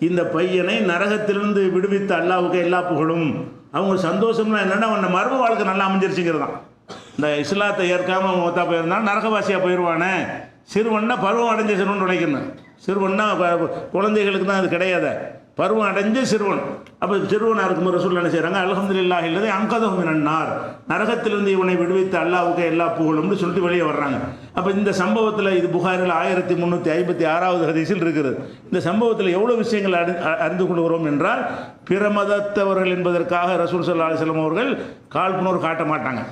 இந்த பையனை நரகத்திலிருந்து விடுவித்த அல்லாஹ்வுக்கு எல்லா புகழும். அவங்க சந்தோஷம்னா என்னென்னா அவன் மர்ம வாழ்க்கை நல்லா அமைஞ்சிருச்சுங்கிறதான். இந்த இஸ்லாத்தை ஏற்காமல் அவன் ஒத்தா போயிருந்தான் நரகவாசியாக போயிடுவானே. சிறுவன்னா பருவம் அடைஞ்ச சிறுவன் உழைக்கணும். சிறுவன்னா குழந்தைகளுக்கு தான் அது கிடையாது, பருவம் அடைஞ்ச சிறுவன். அப்போ சிறுவனாக இருக்கும்போது ரசூல் என்ன செய்கிறாங்க, அல்ஹம்துலில்லாஹி அல்லதி அன்கதஹு மினன் நார், நரகத்திலிருந்து இவனை விடுவித்த அல்லாஹ்வுக்கு எல்லா புகழும்னு சொல்லிட்டு வெளியே வர்றாங்க. அப்போ இந்த சம்பவத்தில் இது புகாரில் 1356வது ஹதீஸில் இருக்கிறது. இந்த சம்பவத்தில் எவ்வளோ விஷயங்கள் அறிந்து கொள்கிறோம் என்றால், பிற மதத்தவர்கள் என்பதற்காக ரசூல் ஸல்லல்லாஹு அலைஹி வஸல்லம் அவர்கள் காழ்ப்புணர்வு காட்ட மாட்டாங்க.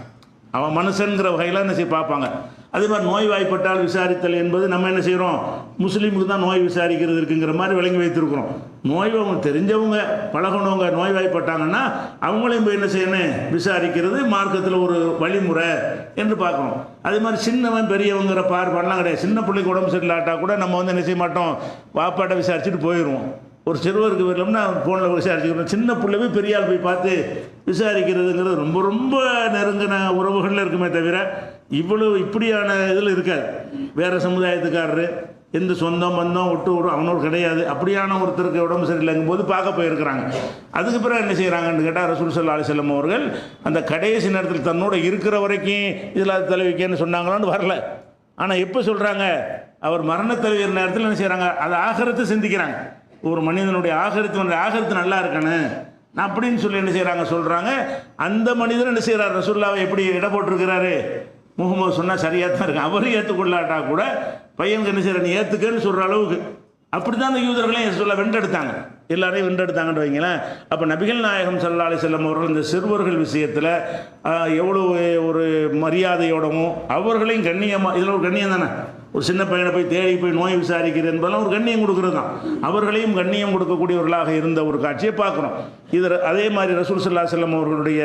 அவன் மனுஷங்கிற வகையில் என்ன செய்ய பார்ப்பாங்க. அதே மாதிரி நோய் வாய்ப்பட்டால் விசாரித்தல் என்பது நம்ம என்ன செய்கிறோம், முஸ்லீமுக்கு தான் நோய் விசாரிக்கிறது இருக்குங்கிற மாதிரி விளங்கி வைத்திருக்கிறோம். நோய் அவங்க தெரிஞ்சவங்க பழகணவங்க நோய் வாய்ப்பட்டாங்கன்னா அவங்களையும் போய் என்ன செய்யணும், விசாரிக்கிறது மார்க்கத்தில் ஒரு வழிமுறை என்று பார்க்கணும். அதே மாதிரி சின்னவன் பெரியவங்கிற பார்ப்பாடலாம் கிடையாது. சின்ன பிள்ளைக்கு உடம்பு சரியில்லாட்டா கூட நம்ம வந்து என்ன செய்ய மாட்டோம், வாப்பாட்டை விசாரிச்சுட்டு போயிடுவோம். ஒரு சிறுவருக்கு வரலம்னா ஃபோனில் விசாரிச்சுக்கிறோம். சின்ன பிள்ளைவே பெரிய ஆள் போய் பார்த்து விசாரிக்கிறதுங்கிறது ரொம்ப ரொம்ப நெருங்கின உறவுகளில் இருக்குமே தவிர இவ்வளவு இப்படியான இதில் இருக்காது. வேறு சமுதாயத்துக்காரரு எந்த சொந்தம் பந்தம் விட்டு அவனோடு கிடையாது. அப்படியான ஒருத்தருக்கு உடம்பு சரியில்லைங்கும் போது பார்க்க போயிருக்கிறாங்க. அதுக்கு பிறகு என்ன செய்கிறாங்கன்னு கேட்டால், ரசூல் ஸல்லல்லாஹு அலைஹி வஸல்லம் அவர்கள் அந்த கடைசி நேரத்தில் தன்னோட இருக்கிற வரைக்கும் இதில் தலைவிக்கன்னு சொன்னாங்களான்னு வரல. ஆனால் எப்போ சொல்கிறாங்க, அவர் மரண தலைவிக்கிற நேரத்தில் என்ன செய்கிறாங்க, அதை ஆகிரத்தை சிந்திக்கிறாங்க. ஒரு மனிதனுடைய ஆகிரத்து நல்லா இருக்கணும் அப்படின்னு சொல்லி என்ன செய்கிறாங்க சொல்கிறாங்க. அந்த மனிதன் என்ன செய்கிறார், ரசூலுல்லாவை எப்படி இட போட்டிருக்கிறாரு, முகமது சொன்னால் சரியாக தான் இருக்கு, அவரும் ஏற்றுக்கொள்ளாட்டா கூட பையனுக்கு என்ன செய்கிற, நீ ஏற்றுக்கன்னு சொல்கிற அளவுக்கு அப்படி தான் அந்த யூதர்களையும் சொல்ல வென்றெடுத்தாங்க, எல்லாரையும் வென்றெடுத்தாங்கன்னு வைங்களேன். அப்போ நபிகள் நாயகம் ஸல்லல்லாஹு அலைஹி வஸல்லம் அவர்கள் இந்த சிறுவர்கள் விஷயத்தில் எவ்வளோ ஒரு மரியாதையோடவும் அவர்களையும் கண்ணியமாக, இதில் ஒரு கண்ணியம் தானே, ஒரு சின்ன பையனை போய் தேடி போய் நோய் விசாரிக்கிறது என்பதெல்லாம் ஒரு கண்ணியம் கொடுக்குறது தான். அவர்களையும் கண்ணியம் கொடுக்கக்கூடியவர்களாக இருந்த ஒரு காட்சியை பார்க்குறோம். இதில் அதே மாதிரி ரசூல் ஸல்லல்லாஹு அலைஹி வஸல்லம் அவர்களுடைய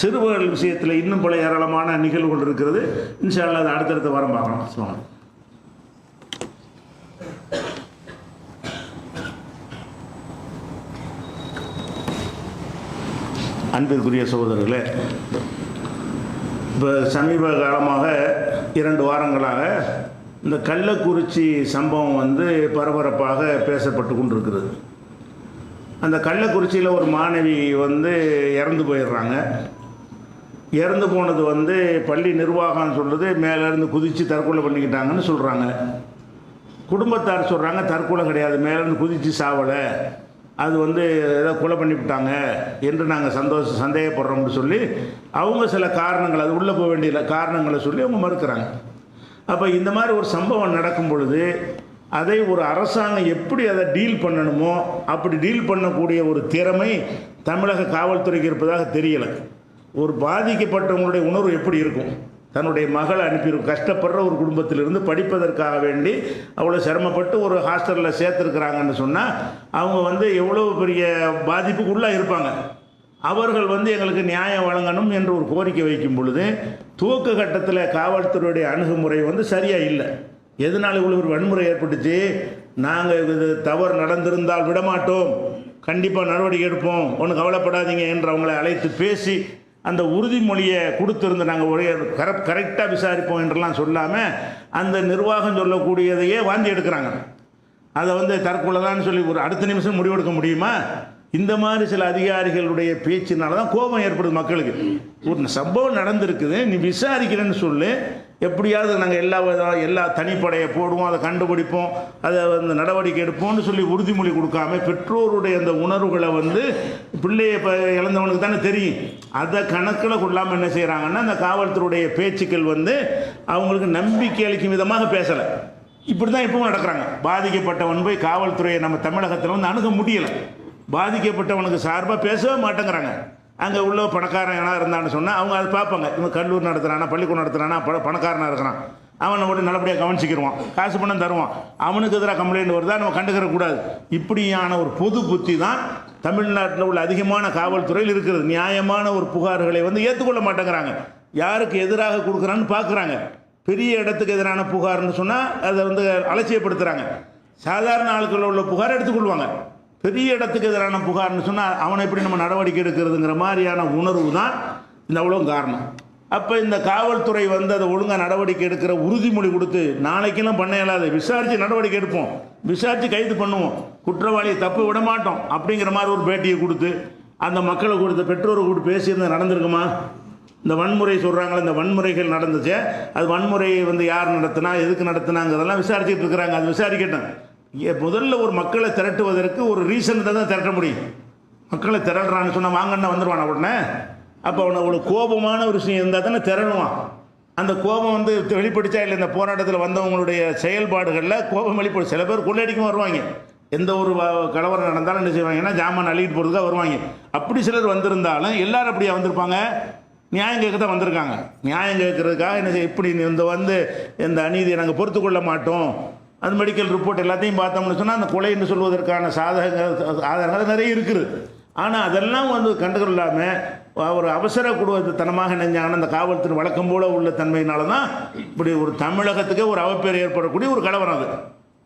சிறுவர்கள் விஷயத்தில் இன்னும் பல ஏராளமான நிகழ்வுகள் இருக்கிறது. இன்ஷா அல்லாஹ் அதை அடுத்தடுத்த வாரம் பார்க்கலாம். அன்பிற்குரிய சகோதரர்களே, இப்போ சமீப காலமாக 2 வாரங்களாக இந்த கள்ளக்குறிச்சி சம்பவம் வந்து பரபரப்பாக பேசப்பட்டு கொண்டிருக்கிறது. அந்த கள்ளக்குறிச்சியில் ஒரு மாணவி வந்து இறந்து போயிடுறாங்க. இறந்து போனது வந்து பள்ளி நிர்வாகம் சொல்லுது மேலேருந்து குதித்து தற்கொலை பண்ணிக்கிட்டாங்கன்னு சொல்கிறாங்க. குடும்பத்தார் சொல்கிறாங்க தற்கொலை கிடையாது, மேலேருந்து குதித்து சாவலை, அது வந்து ஏதோ கொலை பண்ணிவிட்டாங்க என்று நாங்கள் சந்தேகப்படுறோம்னு சொல்லி அவங்க சில காரணங்கள், அது உள்ளே போக வேண்டிய காரணங்களை சொல்லி அவங்க மறுக்கிறாங்க. அப்போ இந்த மாதிரி ஒரு சம்பவம் நடக்கும் பொழுது அதை ஒரு அரசாங்கம் எப்படி அதை டீல் பண்ணணுமோ அப்படி டீல் பண்ணக்கூடிய ஒரு திறமை தமிழக காவல்துறைக்கு இருப்பதாக தெரியலை. ஒரு பாதிக்கப்பட்டவங்களுடைய உணர்வு எப்படி இருக்கும், தன்னுடைய மகளை அனுப்பியிருக்கும், கஷ்டப்படுற ஒரு குடும்பத்திலிருந்து படிப்பதற்காக வேண்டி அவ்வளோ சிரமப்பட்டு ஒரு ஹாஸ்டலில் சேர்த்துருக்குறாங்கன்னு சொன்னால் அவங்க வந்து எவ்வளோ பெரிய பாதிப்புக்குள்ளாக இருப்பாங்க. அவர்கள் வந்து எங்களுக்கு நியாயம் வழங்கணும் என்று ஒரு கோரிக்கை வைக்கும் பொழுது துவக்க கட்டத்தில் காவல்துறையுடைய அணுகுமுறை வந்து சரியாக இல்லை. எதனால் இவ்வளோ ஒரு வன்முறை ஏற்பட்டுச்சு? நாங்கள் இது தவறு நடந்திருந்தால் விடமாட்டோம், கண்டிப்பாக நடவடிக்கை எடுப்போம், ஒன்றும் கவலைப்படாதீங்க என்று அவங்களை அழைத்து பேசி அந்த உறுதிமொழியை கொடுத்துருந்து நாங்கள் ஒரே கரெக்டாக விசாரிப்போம் என்றெல்லாம் சொல்லாமல் அந்த நிர்வாகம் சொல்லக்கூடியதையே வாந்தி எடுக்கிறாங்க. அதை வந்து தற்கொலைதான்னு சொல்லி ஒரு அடுத்த நிமிஷம் முடிவெடுக்க முடியுமா? இந்த மாதிரி சில அதிகாரிகளுடைய பேச்சினால தான் கோபம் ஏற்படுது மக்களுக்கு. ஒரு சம்பவம் நடந்திருக்குது, நீ விசாரிக்கிறேன்னு சொல்லு, எப்படியாவது நாங்கள் எல்லா தனிப்படையை போடுவோம், அதை கண்டுபிடிப்போம், அதை வந்து நடவடிக்கை எடுப்போம்னு சொல்லி உறுதிமொழி கொடுக்காம பெற்றோருடைய அந்த உணர்வுகளை வந்து பிள்ளையை இப்போ இழந்தவனுக்கு தானே தெரியும், அதை கணக்கில் கொள்ளாமல் என்ன செய்கிறாங்கன்னா அந்த காவல்துறையுடைய பேச்சுக்கள் வந்து அவங்களுக்கு நம்பிக்கை அளிக்கும் விதமாக பேசலை. இப்படி தான் இப்பவும் நடக்கிறாங்க. பாதிக்கப்பட்டவன் போய் காவல்துறையை நம்ம தமிழகத்தில் வந்து அணுக முடியலை. பாதிக்கப்பட்டவனுக்கு சார்பாக பேசவே மாட்டேங்கிறாங்க. அங்கே உள்ள பணக்காரன் ஏன்னா இருந்தான்னு சொன்னால் அவங்க அதை பார்ப்பாங்க, இவன் கல்லூரி நடத்துகிறானா, பள்ளிக்கூடம் நடத்துகிறானா, பணக்காரனாக இருக்கிறான், அவனை விட்டு நல்லபடியாக கவனிச்சிக்கிடுவான், காசு பணம் தருவான், அவனுக்கு எதிராக கம்ப்ளைண்ட் வருதா நம்ம கண்டுக்கிற கூடாது. இப்படியான ஒரு பொது புத்தி தான் தமிழ்நாட்டில் உள்ள அதிகமான காவல்துறையில் இருக்கிறது. நியாயமான ஒரு புகார்களை வந்து ஏற்றுக்கொள்ள மாட்டேங்கிறாங்க, யாருக்கு எதிராக கொடுக்குறான்னு பார்க்குறாங்க. பெரிய இடத்துக்கு எதிரான புகார்னு சொன்னால் அதை வந்து அலட்சியப்படுத்துகிறாங்க. சாதாரண ஆட்களில் உள்ள புகார் எடுத்துக்கொள்வாங்க. பெரிய இடத்துக்கு எதிரான புகார்னு சொன்னால் அவனை எப்படி நம்ம நடவடிக்கை எடுக்கிறதுங்கிற மாதிரியான உணர்வு தான் இந்த அவ்வளோ காரணம். அப்போ இந்த காவல்துறை வந்து அதை ஒழுங்காக நடவடிக்கை எடுக்கிற உறுதிமொழி கொடுத்து நாளைக்கெல்லாம் பண்ண இயலாது, விசாரித்து நடவடிக்கை எடுப்போம், விசாரித்து கைது பண்ணுவோம், குற்றவாளியை தப்பு விட மாட்டோம் அப்படிங்கிற மாதிரி ஒரு பேட்டியை கொடுத்து அந்த மக்களை கொடுத்த பெற்றோரை கூப்பிட்டு பேசியிருந்தால் நடந்திருக்குமா? இந்த வன்முறை சொல்கிறாங்களே, இந்த வன்முறைகள் நடந்துச்சு, அது வன்முறையை வந்து யார் நடத்தினா, எதுக்கு நடத்தினாங்கிறதெல்லாம் விசாரிச்சுட்டு இருக்கிறாங்க. அது விசாரிக்கட்டும். முதல்ல ஒரு மக்களை திரட்டுவதற்கு ஒரு ரீசன் தான் திரட்ட முடியும். மக்களை திரட்டுறான்னு சொன்னால் வாங்கன்னா வந்துடுவான் உடனே. அப்போ அவனை அவ்வளோ கோபமான ஒரு விஷயம் இருந்தால் தானே திரணுவான். அந்த கோபம் வந்து வெளிப்படுத்தா இல்லை, இந்த போராட்டத்தில் வந்தவங்களுடைய செயல்பாடுகளில் கோபம் வெளிப்படும். சில பேர் கொள்ளையடிக்கும் வருவாங்க, எந்த ஒரு கலவரம் நடந்தாலும் என்ன செய்வாங்கன்னா ஜாமான் அள்ளிட்டு போகிறதுக்காக வருவாங்க. அப்படி சிலர் வந்திருந்தாலும் எல்லாரும் அப்படியே வந்திருப்பாங்க, நியாயம் கேட்க தான் வந்திருக்காங்க. நியாயம் கேட்கறதுக்காக என்ன செய்ய, இப்படி இந்த அநீதியை நாங்கள் பொறுத்து கொள்ள மாட்டோம், அது மெடிக்கல் ரிப்போர்ட் எல்லாத்தையும் பார்த்தோம்னு சொன்னால் அந்த கொலைன்னு சொல்வதற்கான ஆதாரங்கள் நிறைய இருக்குது. ஆனால் அதெல்லாம் வந்து கண்டுகொள்ளாமல் ஒரு அவசர குடும்பத்தனமாக நினைஞ்சாங்கன்னா அந்த காவல்துறை வழக்கம் போல உள்ள தன்மையினால தான் இப்படி ஒரு தமிழகத்துக்கே ஒரு அவப்பேர் ஏற்படக்கூடிய ஒரு கலவரம். அது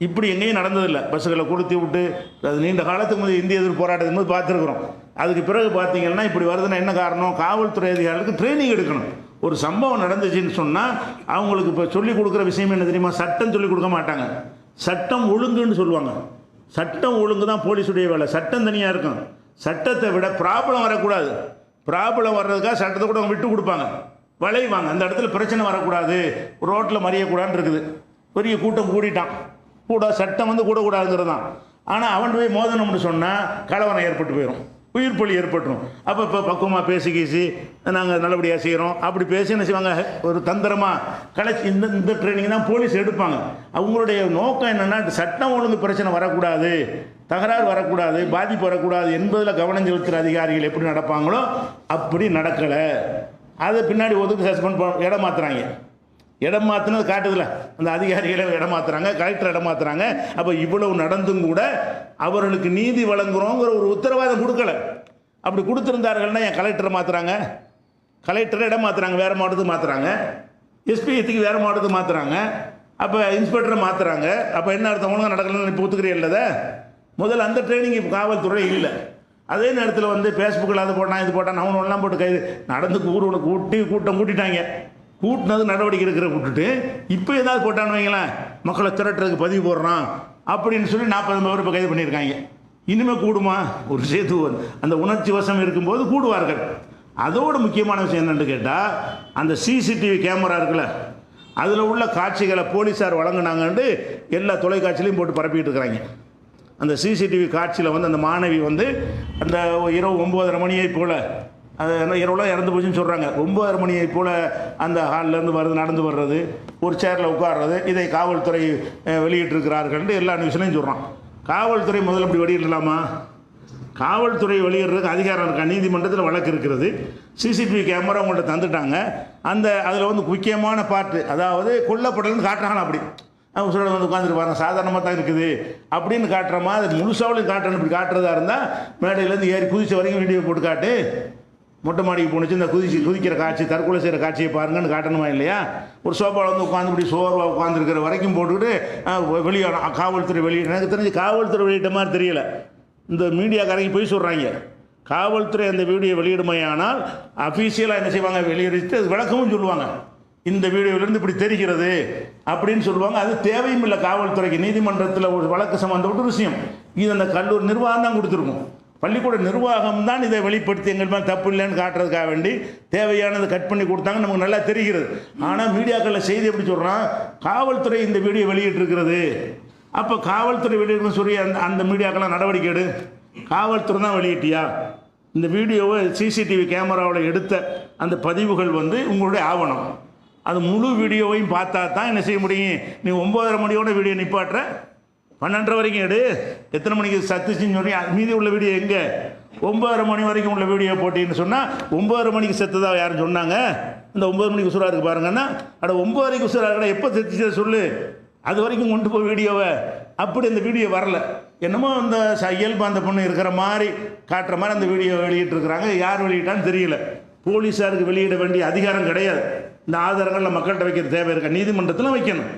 இப்படி எங்கேயும் நடந்ததில்லை. பஸ்ஸுகளை கொளுத்தி விட்டு அது நீண்ட காலத்துக்கு முதல் இந்திய எதிர்ப்பு போராட்டத்தின் போது பார்த்துருக்குறோம். அதுக்கு பிறகு பார்த்தீங்கன்னா இப்படி வருதுன்னா என்ன காரணம்? காவல்துறை அதிகாரிகளுக்கு ட்ரைனிங் எடுக்கணும். ஒரு சம்பவம் நடந்துச்சுன்னு சொன்னால் அவங்களுக்கு இப்போ சொல்லிக் கொடுக்குற விஷயம் என்ன தெரியுமா? சட்டம் சொல்லிக் கொடுக்க மாட்டாங்க, சட்டம் ஒழுங்குன்னு சொல்லுவாங்க. சட்டம் ஒழுங்கு தான் போலீஸுடைய வேலை. சட்டம் தனியாக இருக்கும். சட்டத்தை விட ப்ராப்ளம் வரக்கூடாது. ப்ராப்ளம் வர்றதுக்காக சட்டத்தை கூட அவங்க விட்டு கொடுப்பாங்க, வளைவாங்க. அந்த இடத்துல பிரச்சனை வரக்கூடாது, ரோட்டில் மறியக்கூடாதுன்னு இருக்குது. பெரிய கூட்டம் கூடிட்டான், சட்டம் வந்து கூடக்கூடாதுங்கிறது தான். ஆனால் அவன் போய் மோதனம்னு சொன்னால் கலவரம் ஏற்பட்டு போயிடும், உயிர் பலி ஏற்பட்டுரும். அப்போ இப்போ பக்குவமாக பேசி நாங்கள் நல்லபடியாக செய்கிறோம் அப்படி பேசி என்ன செய்வாங்க, ஒரு தந்திரமாக கலைச்சி இந்த ட்ரைனிங் தான் போலீஸ் எடுப்பாங்க. அவங்களுடைய நோக்கம் என்னென்னா சட்டம் ஒழுங்கு பிரச்சனை வரக்கூடாது, தகராறு வரக்கூடாது, பாதிப்பு வரக்கூடாது என்பதில் கவனம் செலுத்துகிற அதிகாரிகள் எப்படி நடப்பாங்களோ அப்படி நடக்கலை. அதை பின்னாடி ஒதுக்கு சஸ்பெண்ட் பண்ண இடம் மாற்றுறாங்க. இடம் மாற்றினது காட்டுதில்ல, அந்த அதிகாரிகளை இடம் மாற்றுறாங்க, கலெக்டர் இடம் மாற்றுறாங்க. அப்போ இவ்வளவு நடந்தும் கூட அவர்களுக்கு நீதி வழங்குகிறோங்கிற ஒரு உத்தரவாதம் கொடுக்கல. அப்படி கொடுத்துருந்தார்கள்னா என் கலெக்டரை மாற்றுறாங்க, கலெக்டரை இடம் மாற்றுறாங்க, வேறு மாவட்டத்துக்கு மாற்றுறாங்க, எஸ்பிக்கு வேறு மாவட்டத்துக்கு மாற்றுறாங்க, அப்போ இன்ஸ்பெக்டரை மாற்றுறாங்க. அப்போ என்ன அர்த்தம்? ஒழுங்காக நடக்கலன்னு இப்போ ஒத்துக்கிறீங்க இல்லதை? முதல்ல அந்த ட்ரைனிங் இப்போ காவல்துறை இல்லை. அதே நேரத்தில் வந்து ஃபேஸ்புக்கில் அது போட்டான் இது போட்டான் அவனு ஒன்றாம் போட்டு கைது நடந்து ஊரோட கூட்டம் கூட்டிட்டாங்க. கூட்டினது நடவடிக்கை எடுக்கிற விட்டுட்டு இப்போ ஏதாவது போட்டான்னு வைங்களேன், மக்களை திரட்டுறதுக்கு பதிவு போடுறான் அப்படின்னு சொல்லி 40 பேர் இப்போ கைது பண்ணியிருக்காங்க. இனிமேல் கூடுமா? ஒரு சேது அந்த உணர்ச்சி வசம் இருக்கும்போது கூடுவார்கள். அதோடு முக்கியமான விஷயம் என்னென்னு கேட்டால், அந்த சிசிடிவி கேமரா இருக்குல்ல, அதில் உள்ள காட்சிகளை போலீஸார் வழங்கினாங்கன்ட்டு எல்லா தொலைக்காட்சியிலையும் போட்டு பரப்பிட்டு இருக்கிறாங்க. அந்த சிசிடிவி காட்சியில் வந்து அந்த மாணவி வந்து அந்த இரவு 9:30 மணியை போல், அது இரவுலாம் இறந்து போச்சுன்னு சொல்கிறாங்க, 9:30 மணியை போல் அந்த ஹால்லேருந்து நடந்து வர்றது, ஒரு சேரில் உட்கார்றது, இதை காவல்துறை வெளியிட்டிருக்கிறார்கள்னு எல்லா நியூஸ்லையும் சொல்கிறான். காவல்துறை முதல்ல இப்படி வெளியிடலாமா? காவல்துறை வெளியிடுறதுக்கு அதிகாரம் இருக்கா? நீதிமன்றத்தில் வழக்கு இருக்கிறது, சிசிடிவி கேமரா உங்கள்கிட்ட தந்துட்டாங்க. அதில் வந்து முக்கியமான பார்ட்டு, அதாவது கொல்லப்படலன்னு காட்டுறாங்க. அப்படி அவங்க சொல்ல வந்து உட்காந்துட்டு பாருங்க, சாதாரணமாக தான் இருக்குது அப்படின்னு காட்டுற மாதிரி முழுசாவளையும் காட்டுறேன்னு இப்படி காட்டுறதா இருந்தால் மேடையிலேருந்து ஏறி குதிச்ச வரைக்கும் வீடியோ போட்டு காட்டு. மொட்டை மாடிக்கு போணுச்சு இந்த குதிக்கிற காட்சி தற்கொலை செய்கிற காட்சியை பாருங்கன்னு காட்டணுமா இல்லையா? ஒரு சோபாவில் வந்து உட்காந்து இப்படி சோர்வாக உட்காந்துருக்கிற வரைக்கும் போட்டுக்கிட்டு வெளியே காவல்துறை எனக்கு தெரிஞ்சு காவல்துறை வெளியிட்ட மாதிரி தெரியல. இந்த மீடியாக்காரங்க போய் சொல்கிறாங்க. காவல்துறை அந்த வீடியோ வெளியிடுமையானால் அஃபீஷியலாக என்ன செய்வாங்க, வெளியிட்டு அது விளக்கமும் சொல்லுவாங்க. இந்த வீடியோவிலேருந்து இப்படி தெரிகிறது அப்படின்னு சொல்லுவாங்க. அது தேவையும் இல்லை காவல்துறைக்கு. நீதிமன்றத்தில் ஒரு வழக்கு சம்மந்தப்பட்ட விஷயம் இது அந்த கல்லூரி நிர்வாகம் தான் கொடுத்துருக்கும். பள்ளிக்கூட நிர்வாகம் தான் இதை வெளிப்படுத்தி எங்கள் மேலே தப்பு இல்லைன்னு காட்டுறதுக்காக வேண்டி தேவையானதை கட் பண்ணி கொடுத்தாங்க, நமக்கு நல்லா தெரிகிறது. ஆனால் மீடியாக்களில் செய்தி எப்படி சொல்கிறான், காவல்துறை இந்த வீடியோ வெளியிட்டிருக்கிறது. அப்போ காவல்துறை வெளியிடணும்னு சொல்லி அந்த மீடியாக்கெல்லாம் நடவடிக்கை எடு. காவல்துறை தான் வெளியிட்டியா? இந்த வீடியோவை சிசிடிவி கேமராவில் எடுத்த அந்த பதிவுகள் வந்து உங்களுடைய ஆவணம். அது முழு வீடியோவையும் பார்த்தா தான் என்ன செய்ய முடியும். நீ 9:30 மணியோட வீடியோ நிப்பாட்டுற, 12:30 வரைக்கும் எடு. எத்தனை மணிக்கு சத்துச்சுன்னு சொல்லி மீதி உள்ள வீடியோ எங்கே? 9:30 மணி வரைக்கும் உள்ள வீடியோ போட்டின்னு சொன்னால் 9:30 மணிக்கு செத்துதா யாரும் சொன்னாங்க? இந்த 9 மணிக்கு உசுராக இருக்குது பாருங்கன்னா, அட 9:30 உசுராக இருக்கா, எப்போ செத்துச்சு சொல்லு, அது வரைக்கும் கொண்டு போய் வீடியோவை. அப்படி அந்த வீடியோ வரல. என்னமோ அந்த இயல்பு அந்த பொண்ணு இருக்கிற மாதிரி காட்டுற மாதிரி அந்த வீடியோ வெளியிட்டிருக்கிறாங்க. யார் வெளியிட்டான்னு தெரியல. போலீஸாருக்கு வெளியிட வேண்டிய அதிகாரம் கிடையாது. இந்த ஆதாரங்களில் மக்கள்கிட்ட வைக்கிற தேவை இருக்கா? நீதிமன்றத்தில் வைக்கணும்.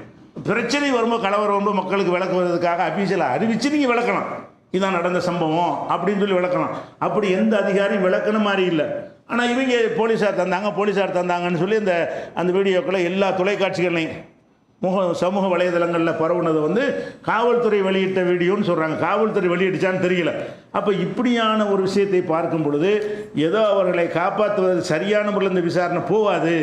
பிரச்சனை வரும்போது கலவரம் வரும்போது மக்களுக்கு விளக்குவதற்காக அஃபீஷியலாக அறிவித்து நீங்கள் விளக்கலாம், இதான் நடந்த சம்பவம் அப்படின்னு சொல்லி விளக்கலாம். அப்படி எந்த அதிகாரியும் விளக்கணும் மாதிரி இல்லை. ஆனால் இவங்க போலீஸார் தந்தாங்கன்னு சொல்லி அந்த வீடியோக்களை எல்லா தொலைக்காட்சிகளையும் சமூக வலைதளங்களில் பரவுனது வந்து காவல்துறை வெளியிட்ட வீடியோன்னு சொல்கிறாங்க. காவல்துறை வெளியிட்டுச்சான்னு தெரியல. அப்போ இப்படியான ஒரு விஷயத்தை பார்க்கும் பொழுது ஏதோ அவர்களை காப்பாற்றுவது சரியான முறையில் இந்த விசாரணை போகாது.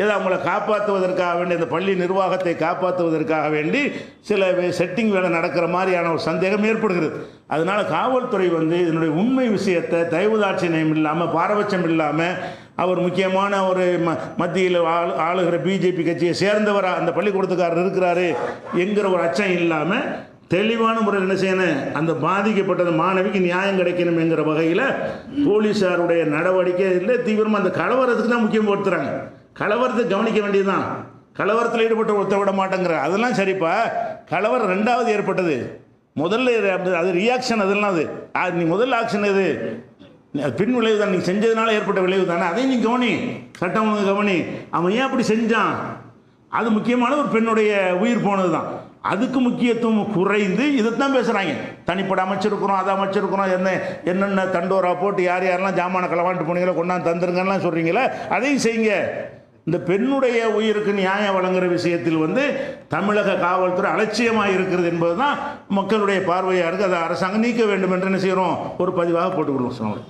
ஏதோ அவங்கள காப்பாற்றுவதற்காக வேண்டி அந்த பள்ளி நிர்வாகத்தை காப்பாற்றுவதற்காக வேண்டி சில செட்டிங் வேலை நடக்கிற மாதிரியான ஒரு சந்தேகம் ஏற்படுகிறது. அதனால் காவல்துறை வந்து இதனுடைய உண்மை விஷயத்தை தயவுதாட்சியம் இல்லாமல் பாரபட்சம் இல்லாமல் அவர் முக்கியமான ஒரு மத்தியில் ஆளுகிற பிஜேபி கட்சியை சேர்ந்தவராக அந்த பள்ளிக்கூடத்துக்காரர் இருக்கிறாரு என்கிற ஒரு அச்சம் இல்லாமல் தெளிவான முறையில் என்ன செய்யணும், அந்த பாதிக்கப்பட்ட மாணவிக்கு நியாயம் கிடைக்கணும் என்கிற வகையில் போலீஸாருடைய நடவடிக்கை இல்லை தீவிரமாக அந்த கலவரத்துக்கு தான் முக்கியம் கொடுத்துறாங்க. கலவரத்தை கவனிக்க வேண்டியதுதான். கலவரத்தில் ஈடுபட்ட ஒருத்த விட மாட்டேங்கிற அதெல்லாம் சரிப்பா. கலவரம் 2வது ஏற்பட்டது, முதல்ல அது ரியாக்ஷன், அதெல்லாம் அது நீ முதல் ஆக்ஷன் எது, பின் விளைவு தான். நீ செஞ்சதுனால ஏற்பட்ட விளைவு தானே, அதையும் நீ கவனி, சட்டம் ஒழுங்கு கவனி. அவன் ஏன் அப்படி செஞ்சான், அது முக்கியமான ஒரு பெண்ணுடைய உயிர் போனது தான். அதுக்கு முக்கியத்துவம் குறைந்து இதைத்தான் பேசுகிறாங்க. தனிப்பட அமைச்சிருக்கிறோம், அதை அமைச்சிருக்கிறோம், என்னென்ன தண்டோரா போட்டு யார் யாரெல்லாம் ஜாமான களவாண்டு போனீங்களோ கொண்டாந்து தந்துருங்கலாம் சொல்கிறீங்களே, அதையும் செய்யுங்க. இந்த பெண்ணுடைய உயிருக்கு நியாயம் வழங்குகிற விஷயத்தில் வந்து தமிழக காவல்துறை அலட்சியமாக இருக்கிறது என்பது தான் மக்களுடைய பார்வையாக இருக்குது. அதை அரசாங்கம் நீக்க வேண்டும் என்று என்ன செய்கிறோம், ஒரு பதிவாக போட்டுக்கொள்வோம்.